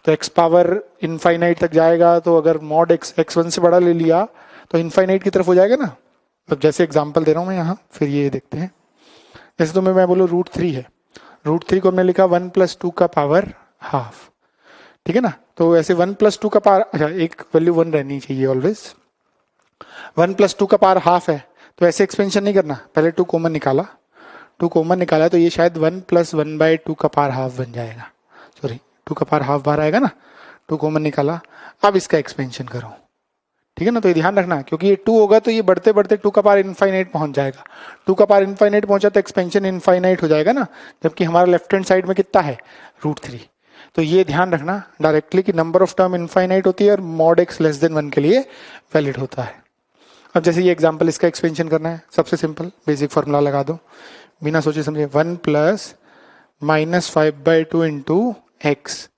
तो एक्स पावर इनफाइनाइट तक जाएगा, तो अगर मॉड एक्स x1 से बड़ा ले लिया तो इनफाइनाइट की तरफ हो जाएगा ना। तो जैसे एग्जांपल दे रहा हूं मैं यहाँ, फिर ये देखते हैं। जैसे तुम्हें मैं बोलूँ √3 है, √3 को हमने लिखा 1 + 2 का पावर हाफ, ठीक है ना। तो ऐसे 1 + 2 का पावर, अच्छा एक वैल्यू 1 रहनी चाहिए ऑलवेज, 1 + 2 का पावर हाफ है तो ऐसे एक्सपेंशन नहीं करना, पहले 2 कॉमन निकाला, 2 कॉमन निकाला तो ये शायद 1 + 1/2 का पावर हाफ बन जाएगा, सॉरी 2 का पावर हाफ बाहर आएगा ना, 2 कॉमन निकाला। अब इसका एक्सपेंशन करो, ठीक है ना। तो ये ध्यान रखना, क्योंकि ये 2 होगा तो ये बढ़ते बढ़ते 2 का पावर इनफाइनाइट पहुंच जाएगा, 2 का पावर इनफाइनाइट पहुंचा तो एक्सपेंशन इनफाइनाइट हो जाएगा ना, जबकि हमारा लेफ्ट हैंड साइड में कितना है √3। तो ये ध्यान रखना डायरेक्टली कि नंबर ऑफ टर्म इनफाइनाइट होती है और मॉड एक्स लेस देन 1 के लिए वैलिड होता है। अब जैसे ये एग्जांपल, इसका एक्सपेंशन करना है, सबसे सिंपल बेसिक फॉर्मूला लगा दो बिना सोचे समझे, 1 + -5/2 into x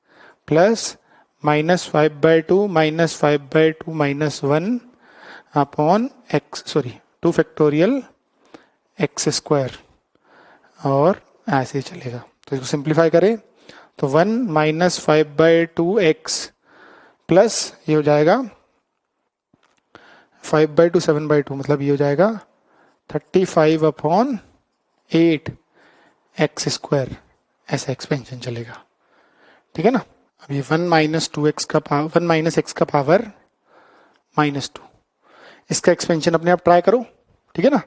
plus -5/2 -5/2 -1 upon x, sorry 2 factorial x square, और ऐसे ही चलेगा। तो इसको सिंप्लीफाई करें तो 1 - 5/2 एक्स प्लस ये हो जाएगा 5/2 7/2, मतलब ये हो जाएगा 35/8 एक्स स्क्वायर, ऐसा एक्सपेंशन चलेगा, ठीक है ना। अब ये 1 माइनस टू एक्स का पावर 1 माइनस एक्स का पावर -2, इसका एक्सपेंशन अपने आप ट्राई करो, ठीक है ना।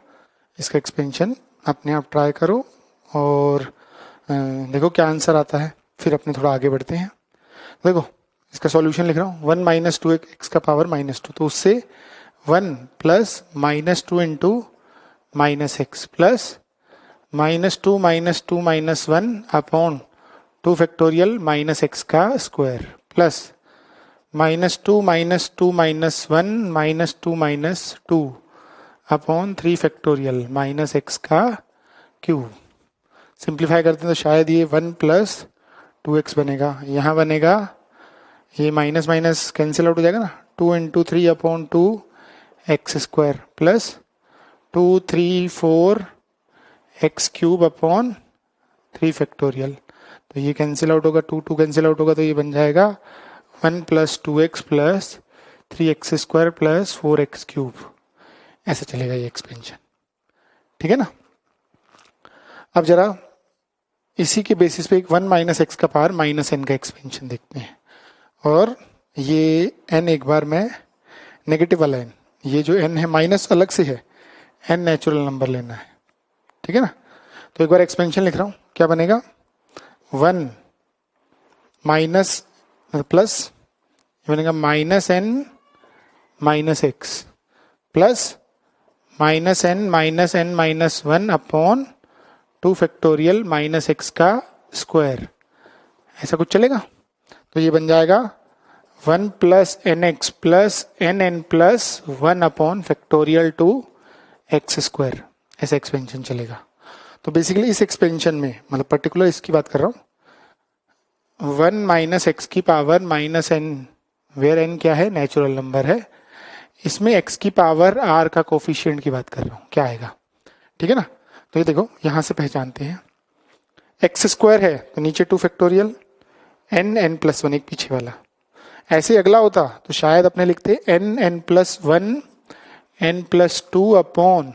इसका एक्सपेंशन अपने आप ट्राई करो और देखो क्या आंसर आता है, फिर अपने थोड़ा आगे बढ़ते हैं। देखो इसका सॉल्यूशन लिख रहा हूँ, 1 माइनस टू एक्स का पावर -2, तो उससे 1 plus -2 into -x plus -2 -2 -1 upon 2 factorial -x का square plus -2 -2 -1 -2 -2 upon 3 factorial -x का क्यूब। सिंप्लीफाई करते हैं तो शायद ये 1 प्लस 2x बनेगा, यहाँ बनेगा ये माइनस माइनस कैंसिल आउट हो जाएगा ना, 2 into 3 upon 2 x square plus 2 3 4 x cube upon 3 factorial. तो ये कैंसिल आउट होगा, 2 2 कैंसिल आउट होगा, तो ये बन जाएगा 1 plus 2x plus 3x square plus 4x cube. ऐसा चलेगा ये एक्सपेंशन, ठीक है ना। अब जरा इसी के बेसिस पे एक 1 माइनस एक्स का पावर -n का एक्सपेंशन देखते हैं। और ये n एक बार मैं नेगेटिव वाला n, ये जो n है माइनस अलग से है, n नेचुरल नंबर लेना है, ठीक है ना। तो एक बार एक्सपेंशन लिख रहा हूँ, क्या बनेगा 1 माइनस प्लस ये बनेगा -n -x plus -n -1 upon 2 factorial -x का स्क्वायर। ऐसा कुछ चलेगा, तो ये बन जाएगा 1 plus nx plus nn plus 1 upon factorial 2 x square. ऐसा एक्सपेंशन चलेगा। तो बेसिकली इस एक्सपेंशन में, मतलब पर्टिकुलर इसकी बात कर रहा हूँ, 1 माइनस एक्स की पावर -n, वेयर n क्या है, नेचुरल नंबर है, इसमें x की पावर r का कोफिशिएंट की बात कर रहा हूँ, क्या आएगा, ठीक है ना। तो ये देखो यहाँ से पहचानते हैं, एक्स स्क्वायर है तो नीचे 2 फैक्टोरियल n प्लस 1 एक पीछे वाला। ऐसे अगला होता तो शायद अपने लिखते n plus 1 n plus 2 upon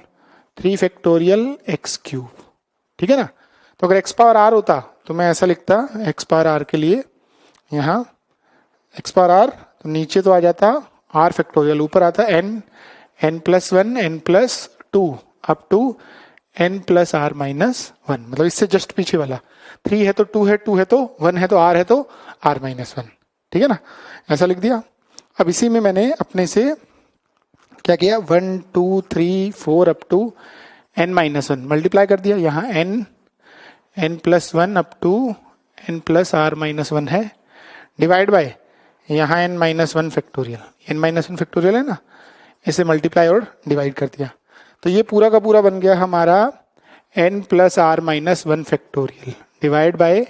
3 factorial x cube, ठीक है ना। तो अगर x पावर r होता तो मैं ऐसा लिखता, x पावर r के लिए यहाँ x पावर r, तो नीचे तो आ जाता r फैक्टोरियल, ऊपर आता n plus 1 n plus 2 up to n plus r minus 1, मतलब इससे जस्ट पीछे वाला। 3 है तो 2 है, 2 है तो 1 है तो r है तो r माइनस 1, ठीक है ना। ऐसा लिख दिया। अब इसी में मैंने अपने से क्या किया, 1 2 3 4 up to n minus 1 multiply कर दिया। यहाँ n plus 1 up to n plus r minus 1 है, डिवाइड बाय यहाँ n minus 1 factorial, n minus 1 factorial है ना, इसे मल्टीप्लाई और डिवाइड कर दिया। तो ये पूरा का पूरा बन गया हमारा n plus r minus 1 factorial divide by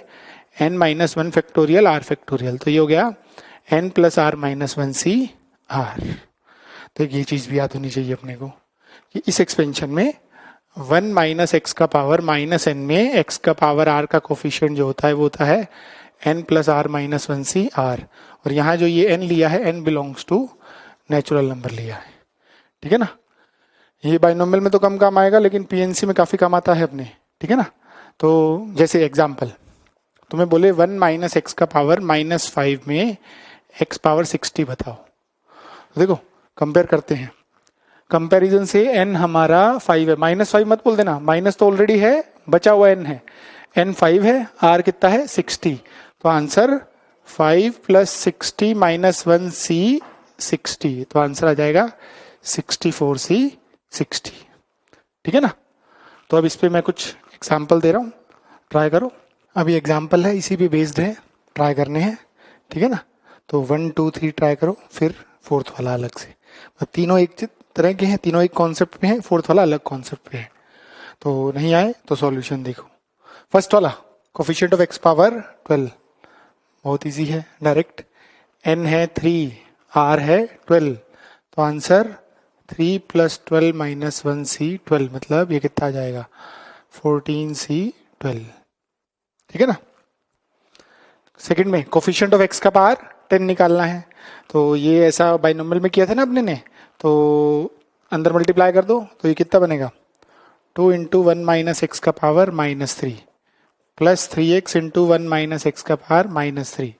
n minus 1 factorial r factorial. तो ये हो गया n plus r minus 1 C r। तो ये चीज़ भी याद होनी चाहिए अपने को कि इस एक्सपेंशन में 1 माइनस एक्स का पावर माइनस n में x का पावर r का कोफिशिएंट जो होता है वो होता है n plus r minus 1 C r। और यहाँ जो ये n लिया है, n belongs to natural number लिया है, ठीक है ना। ये बाइनोमियल में तो कम काम आएगा, लेकिन पीएनसी में काफ़ी काम आता है अपने, ठीक है ना। तो जैसे एग्जांपल तुम्हें बोले 1 माइनस एक्स का पावर -5 में x पावर 60 बताओ। देखो कंपेयर करते हैं, कंपैरिजन से n हमारा 5 है, -5 मत बोल देना, माइनस तो ऑलरेडी है, बचा हुआ n है, n 5 है, r कितना है 60। तो आंसर 5 प्लस 60 माइनस 1 सी 60, तो आंसर आ जाएगा 64 सी 60, ठीक है ना। तो अब इस पे मैं कुछ एग्जाम्पल दे रहा हूँ, ट्राई करो। अभी एग्जाम्पल है, इसी पे बेस्ड है, ट्राई करने हैं, ठीक है ना। तो 1 2 3 ट्राई करो, फिर फोर्थ वाला अलग से। तीनों एक तरह के हैं, तीनों एक कॉन्सेप्ट पे हैं, फोर्थ वाला अलग कॉन्सेप्ट पे है। तो नहीं आए तो सॉल्यूशन देखो। फर्स्ट वाला कोफिशिएंट ऑफ एक्स पावर 12, बहुत इजी है, डायरेक्ट। n है 3, r है 12, तो आंसर 3 प्लस 12 माइनस 1 सी 12, मतलब ये कितना आ जाएगा 14 सी 12, ठीक है ना। सेकंड में कोफिशिएंट ऑफ एक्स का पावर 10 निकालना है। तो ये ऐसा बाइनोमियल में किया था ना अपने ने, तो अंदर मल्टीप्लाई कर दो, तो ये कितना बनेगा 2 इंटू 1 माइनस एक्स का power -3 plus 3x into 1 minus x का power -3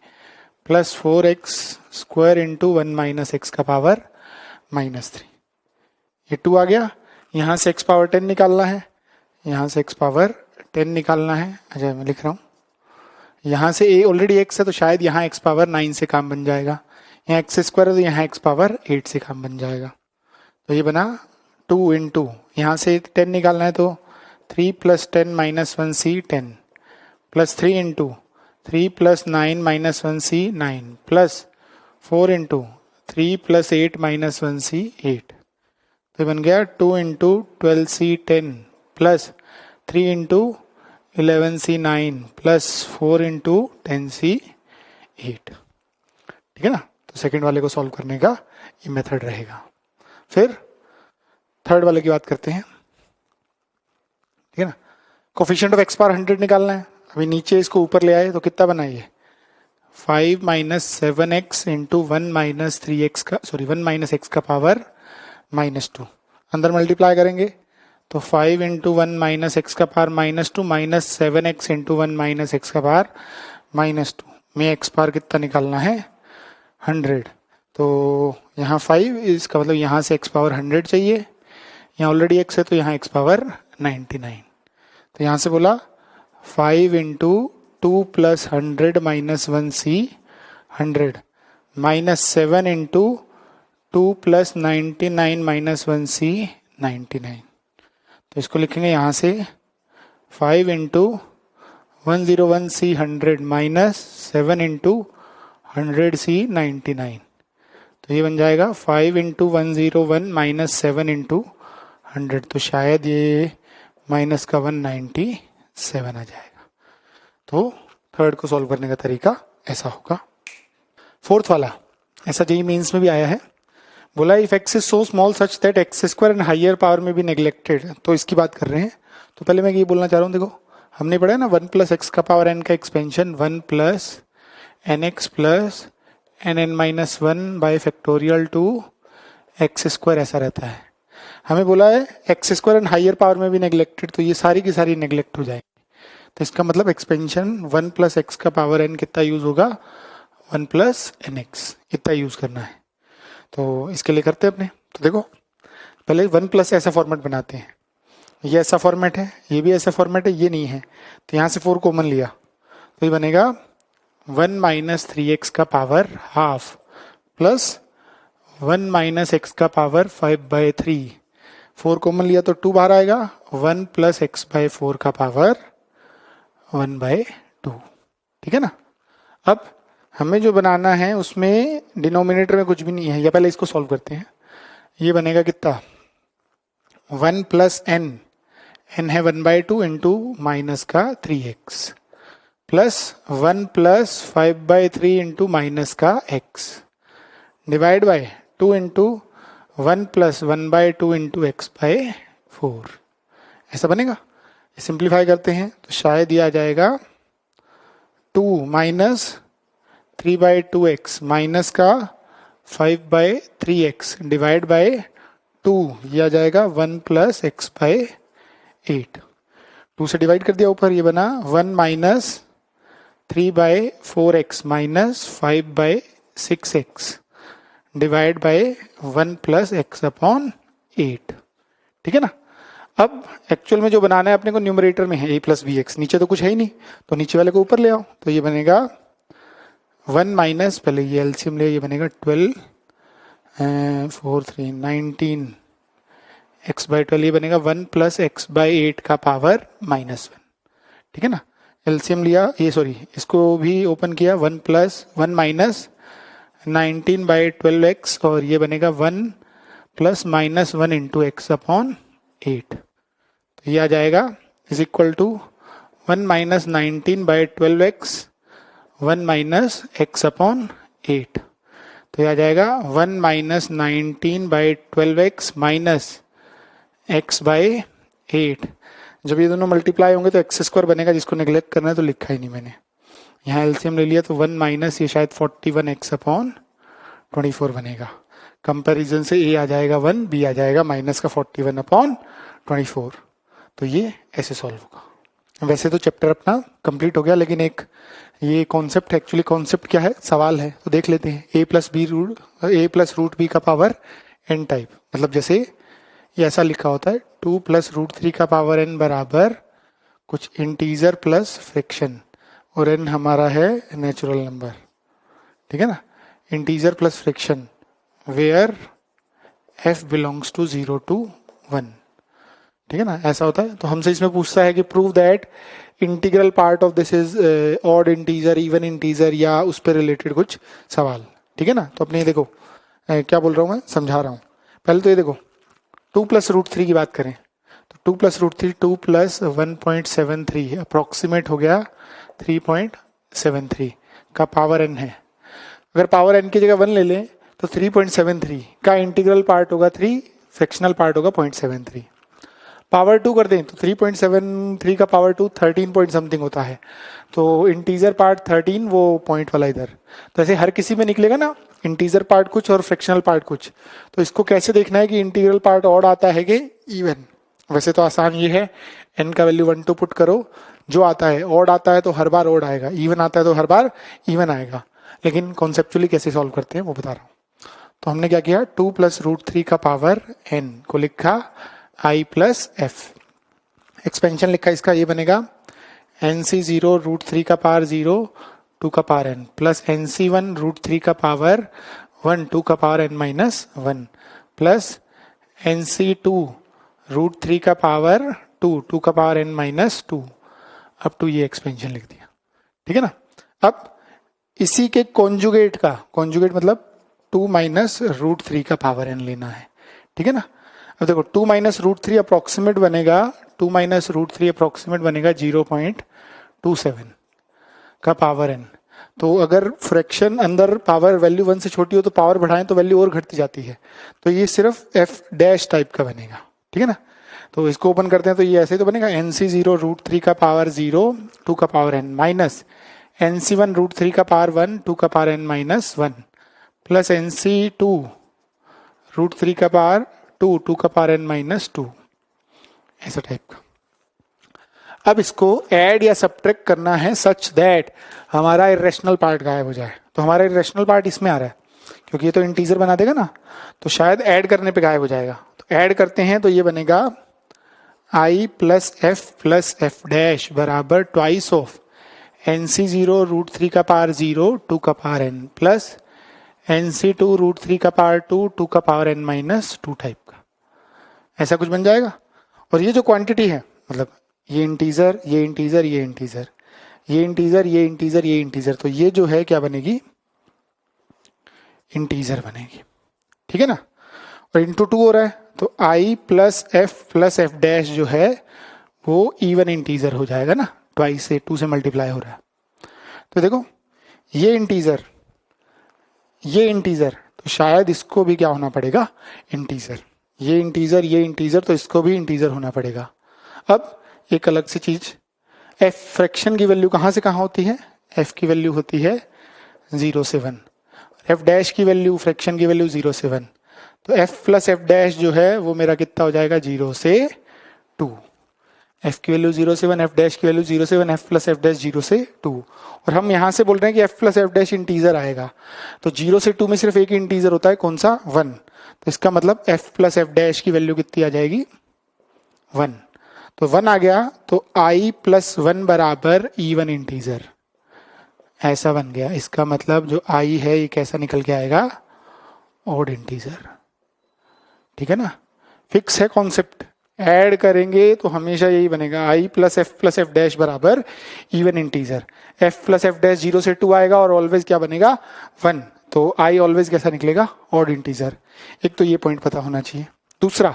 plus 4x² into 1 minus x का पावर -3। ये 2 आ गया। यहाँ से x पावर 10 निकालना है, यहाँ से x पावर 10 निकालना है। अच्छा मैं लिख रहा हूँ, यहाँ से a ऑलरेडी x है तो शायद यहाँ x पावर 9 से काम बन जाएगा, यहाँ x² है तो यहाँ x पावर 8 से काम बन जाएगा। तो ये बना 2 इंटू, यहाँ से 10 निकालना है तो 3 + 10 - 1c 10 plus 3 into 3 + 9 - 1c 9 plus 4 into 3 + 8 - 1c 8। तो बन गया 2 into 12c 10 plus 3 into 11c 9 plus 4 into 10c 8। ठीक है ना। तो सेकंड वाले को सॉल्व करने का ये मेथड रहेगा। फिर थर्ड वाले की बात करते हैं। ठीक है ना। कोफिशिएंट ऑफ x पावर 100 निकालना है। अभी नीचे इसको ऊपर ले आए तो कितना बना ये 5 - 7x इंटू 1 - 3x का 1 - x का पावर -2। अंदर मल्टीप्लाई करेंगे तो 5 इंटू 1 - x का power -2 minus 7x into 1 - x का पावर -2 में x पावर कितना निकालना है 100। तो यहाँ 5 इसका मतलब यहाँ से x पावर 100 चाहिए, यहाँ ऑलरेडी x है तो यहाँ x पावर 99। तो यहाँ से बोला 5 into 2 + 100 - 1c 100 minus 7 into 2 + 99 - 1c 99। तो इसको लिखेंगे यहाँ से 5 into 101c 100 minus 7 into 100c 99। तो ये बन जाएगा 5 इंटू 101 माइनस 7 इंटू 100। तो शायद ये माइनस का 197 आ जाएगा। तो थर्ड को सॉल्व करने का तरीका ऐसा होगा। फोर्थ वाला ऐसा जेईई मेंस में भी आया है। बोला if x is so small such that x² and higher power में भी नेग्लेक्टेड। तो इसकी बात कर रहे हैं। तो पहले मैं ये बोलना चाह रहा हूँ, देखो हमने पढ़ा है ना 1 + x का पावर n का expansion 1 + nx + nn-1 bye factorial two x² ऐसा रहता है। हमें बोला है x² एंड हायर पावर में भी नेग्लेक्टेड, तो ये सारी की सारी नेग्लेक्ट हो जाएगी। तो इसका मतलब एक्सपेंशन 1 + x का पावर n कितना यूज होगा 1 + nx इतना यूज करना है। तो इसके लिए करते हैं अपने। तो देखो पहले 1 + ऐसा फॉर्मेट बनाते हैं, ये ऐसा फॉर्मेट है, ये भी ऐसा फॉर्मेट है, ये नहीं है तो यहाँ से 4 कॉमन लिया तो ये बनेगा 1 - 3x का पावर हाफ प्लस 1 - x का पावर 5/3। 4 कॉमन लिया तो 2 बाहर आएगा, 1 + x/4 का पावर 1/2। ठीक है ना। अब हमें जो बनाना है उसमें डिनोमिनेटर में कुछ भी नहीं है, या पहले इसको सॉल्व करते हैं। ये बनेगा कितना 1 + n है 1/2 इंटू माइनस का 3x प्लस 1 + 5/3 इंटू माइनस का x divide by 2 into 1 + 1/2 into x/4। ऐसा बनेगा। सिंप्लीफाई करते हैं तो शायद ये आ जाएगा 2 - 3/2x माइनस का 5/3x डिवाइड बाय 2, ये आ जाएगा 1 + x/8। 2 से डिवाइड कर दिया ऊपर, ये बना 1 - 3/4x minus 5/6x divide by 1 + x/8। ठीक है ना। अब एक्चुअल में जो बनाना है अपने को न्यूमरेटर में है a + bx, नीचे तो कुछ है ही नहीं तो नीचे वाले को ऊपर ले आओ। तो ये बनेगा 1 माइनस, पहले ये एलसीएम ले, ये बनेगा 12 4 3 19 x/12, ये बनेगा 1 + x/8 का पावर -1। ठीक है ना। एलसीएम लिया, ये सॉरी इसको भी ओपन किया 1 माइनस 19/12x और ये बनेगा 1 + -1 इंटू x/8। तो ये आ जाएगा is equal to 1 - 19/12x 1 - x/8। तो ये आ जाएगा 1 - 19/12x माइनस x/8। जब ये दोनों मल्टीप्लाई होंगे तो x² बनेगा, जिसको नेग्लेक्ट करना है तो लिखा ही नहीं मैंने। यहाँ एलसीएम ले लिया तो 1 माइनस ये शायद 41x/24 बनेगा। कंपैरिजन से a आ जाएगा 1, b आ जाएगा माइनस का 41/24। तो ये ऐसे सॉल्व होगा। वैसे तो चैप्टर अपना कंप्लीट हो गया, लेकिन एक ये कॉन्सेप्ट एक्चुअली कॉन्सेप्ट क्या है, सवाल है तो देख लेते हैं। ए प्लस रूट बी का पावर एन टाइप, मतलब जैसे ये ऐसा लिखा होता है 2 प्लस रूट 3 का पावर एन बराबर कुछ इंटीजर प्लस फ्रैक्शन, और एन हमारा है नेचुरल नंबर, ठीक है ना, integer plus fraction where f belongs to 0 to 1, ठीक है ना, ऐसा होता है। तो हमसे इसमें पूछता है कि prove that integral part of this is odd integer, even integer, या उस पर रिलेटेड कुछ सवाल, ठीक है ना। तो अपने देखो क्या बोल रहा हूँ मैं, समझा रहा हूँ। पहले तो ये देखो 2 प्लस रूट 3 की बात करें तो 2 प्लस रूट 3 2 प्लस 1.73 अप्रोक्सीमेट हो गया 3.73 का पावर एन है। अगर पावर एन की जगह 1 ले लें तो 3.73 का इंटीग्रल पार्ट होगा 3, फ्रैक्शनल पार्ट होगा 0.73। पावर 2 कर दें तो 3.73 का पावर 2 13 पॉइंट समथिंग होता है, तो इंटीजर पार्ट 13, वो पॉइंट वाला इधर। तो ऐसे हर किसी में निकलेगा ना, इंटीजर पार्ट कुछ और फ्रैक्शनल पार्ट कुछ। तो इसको कैसे देखना है कि इंटीग्रल पार्ट ऑड आता है कि इवन। वैसे तो आसान ये है, n का वैल्यू 1 2 पुट करो, जो आता है ऑड आता है तो हर बार ऑड आएगा, इवन आता है तो हर बार इवन आएगा। लेकिन कॉन्सेप्चुअली कैसे सॉल्व करते हैं वो बता रहा हूँ। तो हमने क्या किया, 2 प्लस रूट 3 का पावर n को लिखा i प्लस एफ, एक्सपेंशन लिखा इसका, ये बनेगा nc0 रूट 3 का पावर 0 2 का power n plus nc1 root 3 का पावर 1 2 का power n minus 1 plus nc2 root 3 का पावर 2 2 का power n minus 2 up to ये एक्सपेंशन लिख दिया, ठीक है ना। अब इसी के कॉन्जुगेट का, कॉन्जुगेट मतलब 2 माइनस रूट 3 का पावर n लेना है, ठीक है ना। अब देखो 2 माइनस रूट 3 अप्रोक्सीमेट बनेगा, 2 माइनस रूट 3 अप्रोक्सीमेट बनेगा 0.27 का पावर n। तो अगर फ्रैक्शन अंदर पावर वैल्यू 1 से छोटी हो तो पावर बढ़ाएं तो वैल्यू और घटती जाती है, तो ये सिर्फ एफ डैश टाइप का बनेगा, ठीक है ना। तो इसको ओपन करते हैं तो ये ऐसे तो बनेगा nc0 रूट 3 का पावर 0 2 का power n minus nc1 root 3 का पावर 1 2 का power n minus 1 plus nc2 root 3 का पावर 2 2 का पावर n माइनस 2, ऐसा टाइप का। अब इसको ऐड या सब्ट्रैक्ट करना है सच दैट हमारा इरेशनल पार्ट गायब हो जाए। तो हमारा इरेशनल पार्ट इसमें आ रहा है क्योंकि ये तो इंटीजर बना देगा ना, तो शायद ऐड करने पे गायब हो जाएगा। तो ऐड करते हैं तो ये बनेगा i प्लस एफ डैश बराबर ट्वाइस ऑफ nc0 रूट 3 का पावर 0 2 का power n plus nc2 root 3 का पावर 2 2 का पावर n माइनस 2 टाइप का, ऐसा कुछ बन जाएगा। और ये जो क्वांटिटी है, मतलब ये इंटीजर ये इंटीजर ये इंटीजर ये इंटीजर ये इंटीजर ये इंटीजर, तो ये जो है क्या बनेगी, इंटीजर बनेगी, ठीक है ना। और इंटू 2 हो रहा है तो i प्लस एफ डैश जो है वो इवन इंटीजर हो जाएगा ना, ट्वाइस से 2 से मल्टीप्लाई हो रहा है। तो देखो ये इंटीजर ये इंटीजर, तो शायद इसको भी क्या होना पड़ेगा, इंटीजर। ये इंटीजर ये इंटीजर, तो इसको भी इंटीजर होना पड़ेगा। अब एक अलग सी चीज, एफ फ्रैक्शन की वैल्यू कहाँ से कहाँ होती है, एफ की वैल्यू होती है 0 से 1, एफ डैश की वैल्यू फ्रैक्शन की वैल्यू 0 से 1, तो एफ प्लस एफ डैश जो है वो मेरा कितना हो जाएगा 0 से 2, एफ की वैल्यू 0 से 1, एफ डैश की वैल्यू 0 से 1, एफ प्लस एफ डैश 0 से 2। और हम यहाँ से बोल रहे हैं कि F plus F dash integer आएगा, तो 0 से 2 में सिर्फ एक ही इंटीजर होता है, कौन सा, 1। तो इसका मतलब एफ प्लस एफ डैश की वैल्यू कितनी आ जाएगी, 1। तो 1 आ गया, तो i प्लस 1 बराबर इवन इंटीजर, ऐसा बन गया। इसका मतलब जो i है ये कैसा निकल के आएगा, ऑड इंटीजर, ठीक है ना। फिक्स है कॉन्सेप्ट, ऐड करेंगे तो हमेशा यही बनेगा, i प्लस एफ डैश बराबर even integer. F plus F dash 0 से 2 आएगा और ऑलवेज क्या बनेगा, 1। तो i ऑलवेज कैसा निकलेगा, ऑड इंटीजर। एक तो ये पॉइंट पता होना चाहिए। दूसरा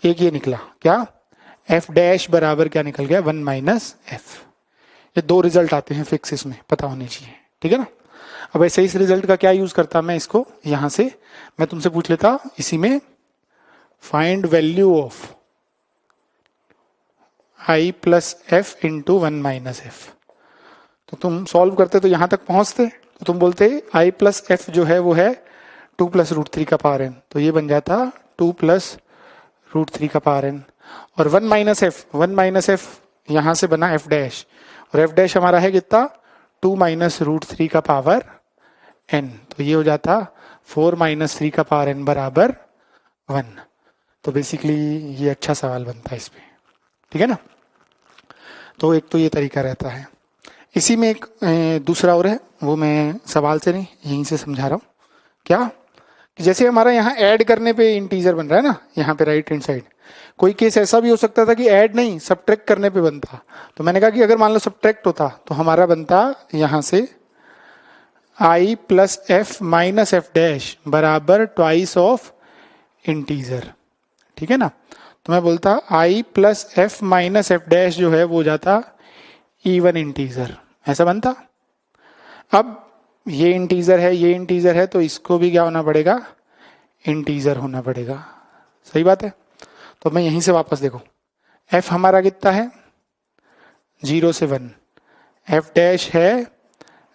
एक ये निकला क्या, एफ डैश बराबर क्या निकल गया, 1 माइनस एफ। ये 2 रिजल्ट आते हैं फिक्स, इसमें पता होने चाहिए, ठीक है ना। अब ऐसे इस रिजल्ट का क्या यूज करता मैं, इसको यहां से मैं तुमसे पूछ लेता, इसी में find value of i plus F into 1 minus F. तो तुम सॉल्व करते तो यहां तक पहुंचते, तो तुम बोलते i प्लस एफ जो है वो है 2 प्लस रूट 3 का पावर n, तो ये बन जाता 2 प्लस रूट 3 का पावर n। और 1 माइनस एफ यहां से बना एफ डैश, और एफ डैश हमारा है कितना, 2 माइनस रूट 3 का पावर n, तो ये हो जाता 4 माइनस 3 का पावर n बराबर 1। तो बेसिकली ये अच्छा सवाल बनता है इस पे, ठीक है ना। तो एक तो ये तरीका रहता है। इसी में एक दूसरा और है, वो मैं सवाल से नहीं यहीं से समझा रहा हूँ। क्या कि जैसे हमारा यहाँ ऐड करने पे इंटीजर बन रहा है ना, यहाँ पे राइट हैंड साइड, कोई केस ऐसा भी हो सकता था कि ऐड नहीं सब्ट्रैक्ट करने पे बनता। तो मैंने कहा कि अगर मान लो सब्ट्रैक्ट होता तो हमारा बनता यहाँ से i plus F minus F dash बराबर ट्वाइस ऑफ इंटीजर, ठीक है ना। तो मैं बोलता i plus F minus F dash जो है वो जाता इवन इंटीजर, ऐसा बनता। अब ये इंटीजर है, ये इंटीजर है, तो इसको भी क्या होना पड़ेगा, इंटीजर होना पड़ेगा। सही बात है। तो मैं यहीं से वापस देखो, f हमारा कितना है 0 से 1, f डैश है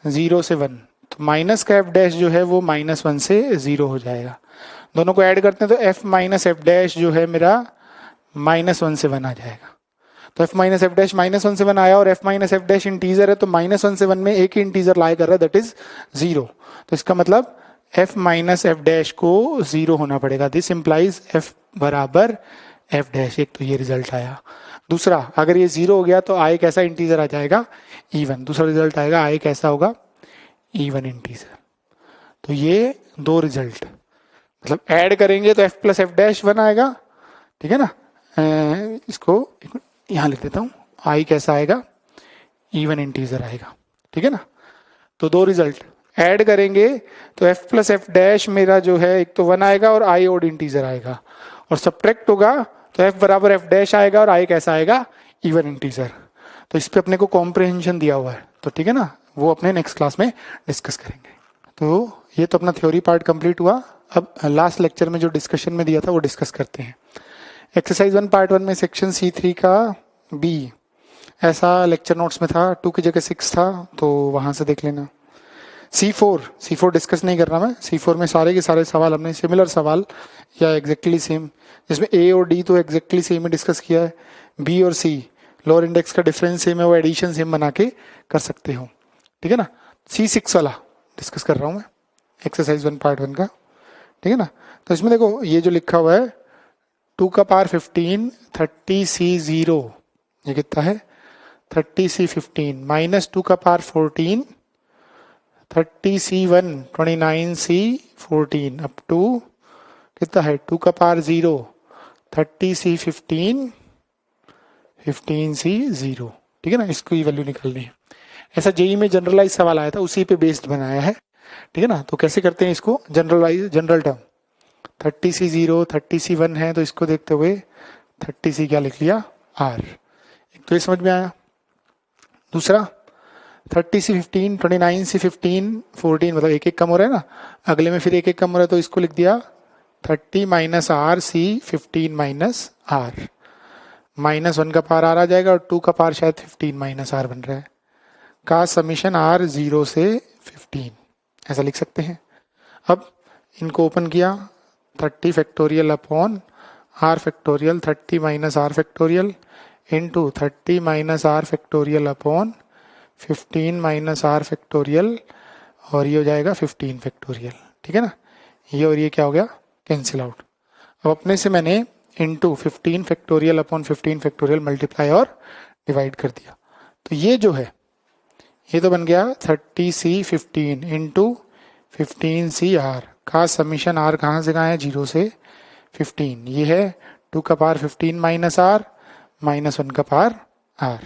0 से 1, तो माइनस का f डैश जो है वो -1 से 0 हो जाएगा। दोनों को ऐड करते हैं तो f माइनस एफ डैश जो है मेरा -1 से 1 आ जाएगा। तो f माइनस एफ डैश -1 से 1 आया, और f minus F dash integer है, तो -1 से 1 में एक ही इंटीजर लाई कर रहा है, दैट इज 0। तो इसका मतलब f माइनस एफ डैश को 0 होना पड़ेगा। दिस इंप्लाइज f बराबर f डैश। एक तो ये रिजल्ट आया। दूसरा, अगर ये 0 हो गया तो i कैसा इंटीजर आ जाएगा, इवन। दूसरा रिजल्ट आएगा i कैसा होगा, इवन इंटीजर। तो ये दो रिजल्ट, मतलब ऐड करेंगे तो f प्लस एफ डैश 1 आएगा, ठीक है ना। इसको यहां लिख देता हूं, i कैसा आएगा, इवन इंटीजर आएगा, ठीक है ना। तो दो रिजल्ट, ऐड करेंगे तो f प्लस एफ डैश मेरा जो है एक तो 1 आएगा और i ओड इंटीजर आएगा, और सब्ट्रैक्ट होगा तो f बराबर एफ डैश आएगा और i कैसा आएगा, इवन इंटीजर। तो इस पे अपने को कॉम्प्रिहेंशन दिया हुआ है, तो ठीक है ना, वो अपने नेक्स्ट क्लास में डिस्कस करेंगे। तो ये तो अपना थ्योरी पार्ट कंप्लीट हुआ। अब लास्ट लेक्चर में जो डिस्कशन में दिया था वो डिस्कस करते हैं। एक्सरसाइज 1 पार्ट 1 में सेक्शन C3 का B ऐसा लेक्चर नोट्स में था, 2 की जगह 6 था, तो वहां से देख लेना। C4 डिस्कस नहीं कर रहा मैं। C4 में सारे के सारे सवाल हमने सिमिलर सवाल या एग्जैक्टली सेम, जिसमें A और D तो एग्जैक्टली सेम ही डिस्कस किया है, B और C लोअर इंडेक्स का डिफरेंस सेम है, वो एडिशन सेम बना के कर सकते हो, ठीक है ना। C6 वाला डिस्कस कर रहा हूँ मैं, एक्सरसाइज 1 पार्ट 1 का, ठीक है ना। तो इसमें देखो ये जो लिखा हुआ है 2 का पावर 15 30C0, ये कितना है 30C15 माइनस 2 का power 14 30C1 29C14 up to कितना है 2 का पावर 0 30C15 15C0, ठीक है ना। इसको ही वैल्यू निकालनी है। ऐसा जेई में जनरलाइज सवाल आया था, उसी पे बेस्ड बनाया है, ठीक है ना। तो कैसे करते हैं इसको, जनरल टर्म 30C0 30C1 है, तो इसको देखते हुए 30C क्या लिख लिया R, एक तो ये समझ में आया। दूसरा 30C15 29C15 14, मतलब एक एक कम हो रहा है ना, अगले में फिर एक एक कम हो रहा है, तो इसको लिख दिया 30 minus r C 15 minus R, -1 का पार R आ जाएगा, और 2 का पार शायद 15 माइनस R बन रहा है, का समीशन R 0 से 15, ऐसा लिख सकते हैं। अब इनको ओपन किया, 30 factorial upon R factorial 30 minus R factorial into 30 minus R factorial upon 15 minus R factorial, और ये हो जाएगा 15 फैक्टोरियल, ठीक है ना। ये और ये क्या हो गया, कैंसिल आउट। अब अपने से मैंने into 15 factorial upon 15 factorial multiply और डिवाइड कर दिया, तो ये जो है ये तो बन गया 30C15 इंटू 15CR का समीशन R कहाँ से कहाँ है, 0 से 15, ये है 2 का पावर 15 माइनस R -1 का पावर R।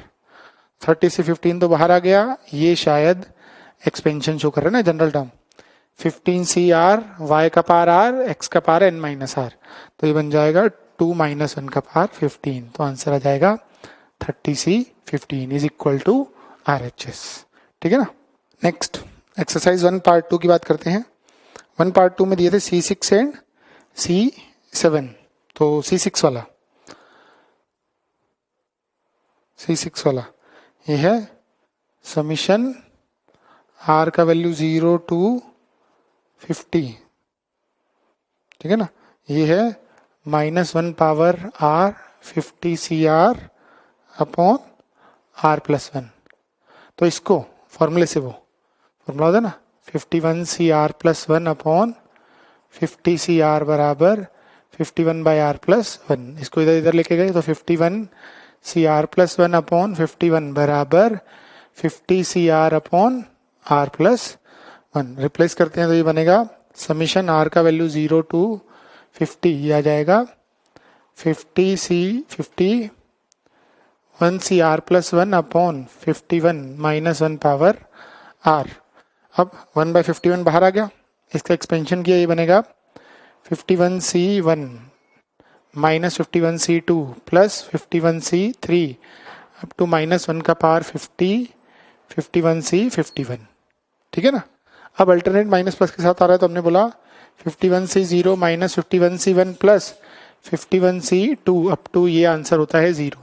30C15 तो बाहर आ गया, ये शायद एक्सपेंशन शो कर रहा है ना जनरल टर्म, 15CR y का पावर R x का पावर n माइनस R, तो ये बन जाएगा 2 -1 का पावर 15, तो आंसर आ जाएगा 30C15 is equal to RHS, ठीक है ना। नेक्स्ट एक्सरसाइज 1 पार्ट 2 की बात करते हैं। 1 पार्ट 2 में दिए थे C6 एंड C7, तो C6 वाला ये है समीशन R का वैल्यू 0 to 50, ठीक है ना। ये है -1 power R 50CR upon R+1, तो इसको फॉर्मूले से वो फॉर्मूला होता है ना 51CR+1 अपॉन 50CR बराबर 51/R+1। इसको इधर इधर लेके गए तो 51CR+1 अपॉन 51 बराबर 50CR अपॉन R+1। रिप्लेस करते हैं तो ये बनेगा समीशन R का वैल्यू 0 to 50 ये आ जाएगा 51CR+1 upon 51 minus 1 power R। अब 1/51 बाहर आ गया, इसका एक्सपेंशन किया, ये बनेगा 51C1 minus 51C2 plus 51C3 up to minus 1 का पावर 51C51। ठीक है ना। अब अल्टरनेट माइनस प्लस के साथ आ रहा है तो हमने बोला 51C0 minus 51C1 plus 51C2 up to ये आंसर होता है 0।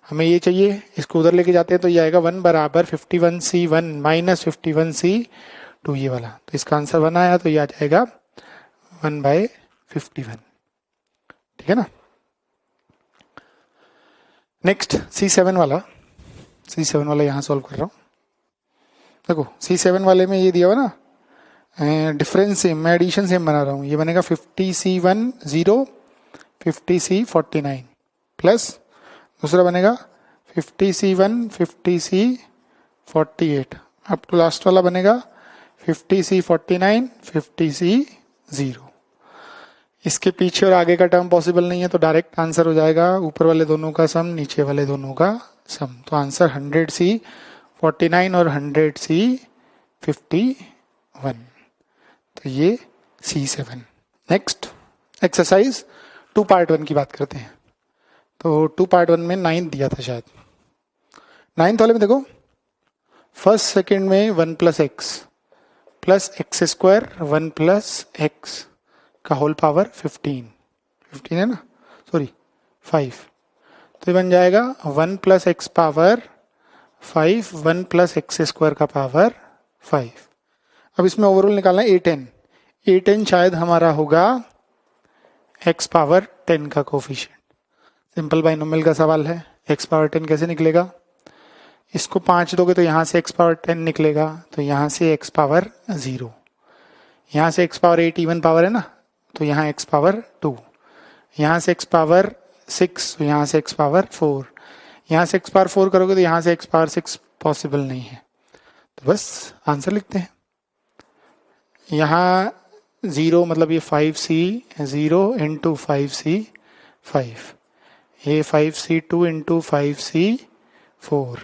हमें ये चाहिए, इसको उधर लेके जाते हैं तो ये आएगा 1 बराबर 51C1 माइनस 51C2 ये वाला, तो इसका आंसर 1 आया तो ये आ जाएगा 1/51। ठीक है ना। नेक्स्ट C7 वाला यहाँ सॉल्व कर रहा हूँ। देखो C7 वाले में ये दिया हुआ ना डिफरेंस सेम, मैं एडिशन सेम बना रहा हूँ। ये बनेगा 50C1 0 50C49 प्लस दूसरा बनेगा 50C1 50C48 up to last वाला बनेगा 50C49 50C0। इसके पीछे और आगे का टर्म पॉसिबल नहीं है तो डायरेक्ट आंसर हो जाएगा ऊपर वाले दोनों का सम नीचे वाले दोनों का सम। तो आंसर 100C49 और 100C51। तो ये C7। नेक्स्ट एक्सरसाइज 2/1 की बात करते हैं। तो 2/1 में 9 दिया था शायद। 9 वाले में देखो फर्स्ट सेकंड में 1 + x प्लस x² 1 + x का होल पावर 15 है ना, सॉरी 5। तो ये बन जाएगा 1 + x पावर 5 1 + x² का पावर 5। अब इसमें ओवरऑल निकालना है A10 शायद हमारा होगा x पावर 10 का कोफिशिएंट। सिंपल बाइनोमियल का सवाल है, x पावर 10 कैसे निकलेगा, इसको 5 दोगे तो यहाँ से x पावर 10 निकलेगा, तो यहाँ से x पावर 0, यहाँ से x पावर 8 इवन पावर है ना, तो यहाँ x पावर 2, यहाँ से x पावर 6, तो यहाँ से x पावर 4, यहाँ से x पावर 4 करोगे तो यहाँ से x पावर 6 पॉसिबल नहीं है। तो बस आंसर लिखते हैं। यहाँ 0 मतलब ये 5C0 इंटू 5C5, ये 5C2 इंटू 5C4,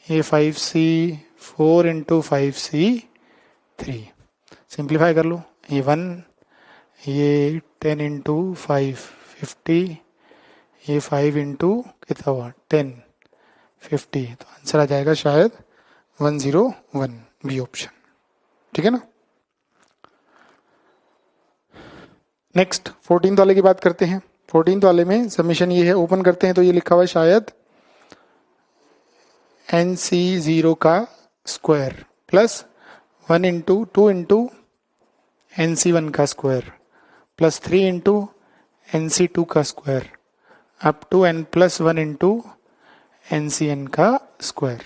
ये 5C4 इंटू 5C3। सिंप्लीफाई कर लो, ये 1, ये 10 इंटू 5 50, ये 5 इंटू कितना हुआ 10 50, तो आंसर आ जाएगा शायद 101 बी ऑप्शन। ठीक है ना। नेक्स्ट 14th वाले की बात करते हैं। 14th वाले में सबमिशन ये है, ओपन करते हैं तो ये लिखा हुआ है शायद NC0 का square plus 1 into 2 into NC1 का स्क्वायर प्लस 3 इंटू NC2 का square up to n+1 into NCN का स्क्वायर।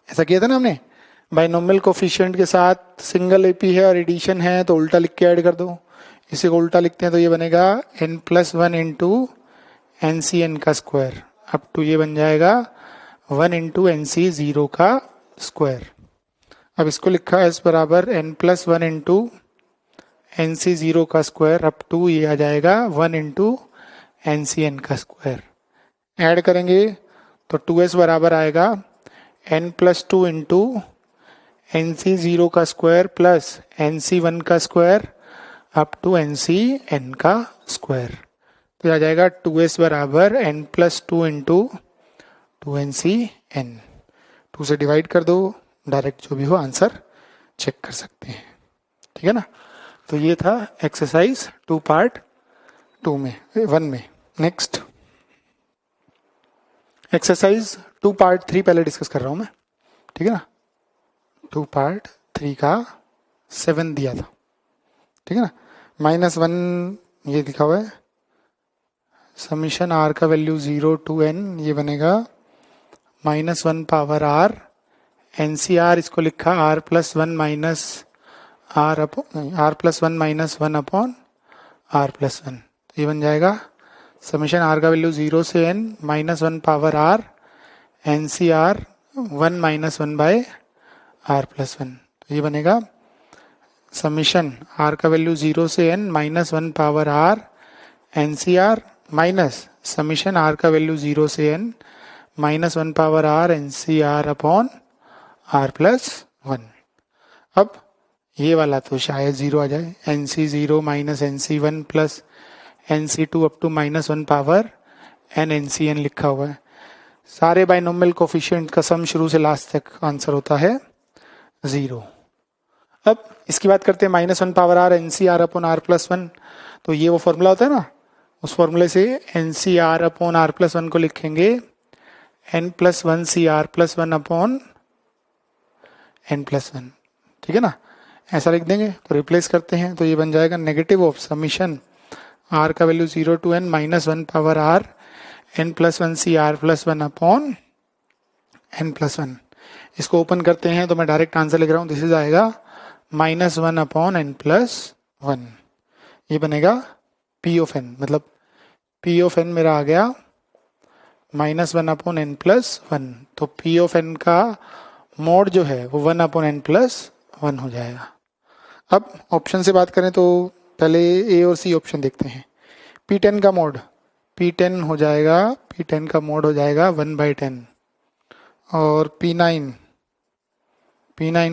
ऐसा किया था ना हमने, बाइनोमियल कोफिशिएंट के साथ सिंगल एपी है और एडिशन है तो उल्टा लिख के ऐड कर दो। इसे को उल्टा लिखते हैं तो ये बनेगा n+1 इंटू NCN का स्क्वायर अप टू ये बन जाएगा 1 इंटू NC0 का स्क्वायर। अब इसको लिखा है s बराबर n+1 इंटू NC0 का स्क्वायर अप टू ये आ जाएगा 1 इंटू NCN का स्क्वायर। ऐड करेंगे तो 2s बराबर आएगा n+2 इंटू NC0 का स्क्वायर प्लस NC1 का स्क्वायर अप टू NCN का स्क्वायर। तो ये आ जाएगा 2s बराबर n+2 इंटू 2NCN। 2 से डिवाइड कर दो, डायरेक्ट जो भी हो आंसर चेक कर सकते हैं। ठीक है ना। तो ये था एक्सरसाइज 2/2 में 1 में। नेक्स्ट एक्सरसाइज 2/3 पहले डिस्कस कर रहा हूं मैं। ठीक है ना। 2/3 का 7 दिया था। ठीक है ना। -1 ये लिखा हुआ है, समीशन r का वैल्यू 0 to n, ये बनेगा -1 पावर r NCR इसको लिखा R plus one minus R plus one minus one upon R plus one, तो ये बन जाएगा समीशन R का वैल्यू 0 से n minus one power R NCR one minus one bye R plus one, तो ये बनेगा समीशन R का वैल्यू 0 से n minus one power R NCR minus summation R का वैल्यू 0 से n minus one power R NCR upon R plus one. अब ये वाला तो शायद जीरो आ जाए, NC0 minus NC1 plus NC2 up to minus one power n NCN लिखा हुआ है। सारे बाइनोमियल कोफिशिएंट का सम शुरू से लास्ट तक आंसर होता है 0। अब इसकी बात करते हैं minus one power R NCR upon R plus one, तो ये वो फॉर्मूला होता है ना, उस फॉर्मूले से NCR upon R plus one को लिखेंगे n plus one CR plus one upon n plus one, ठीक है ना, ऐसा लिख देंगे। तो रिप्लेस करते हैं तो ये बन जाएगा नेगेटिव ऑफ समीशन R का value 0 to n minus one power R n plus one CR plus one upon n plus one. इसको ओपन करते हैं तो मैं डायरेक्ट आंसर लिख रहा हूँ, दिस इज आएगा minus one upon n plus one. ये बनेगा P ऑफ n, मतलब P ऑफ n मेरा आ गया minus one upon n plus one, तो P ऑफ n का मोड जो है वो one upon n plus one हो जाएगा। अब ऑप्शन से बात करें तो पहले A और C ऑप्शन देखते हैं। P10 का मोड P10 हो जाएगा, P10 का मोड हो जाएगा 1/10 और P9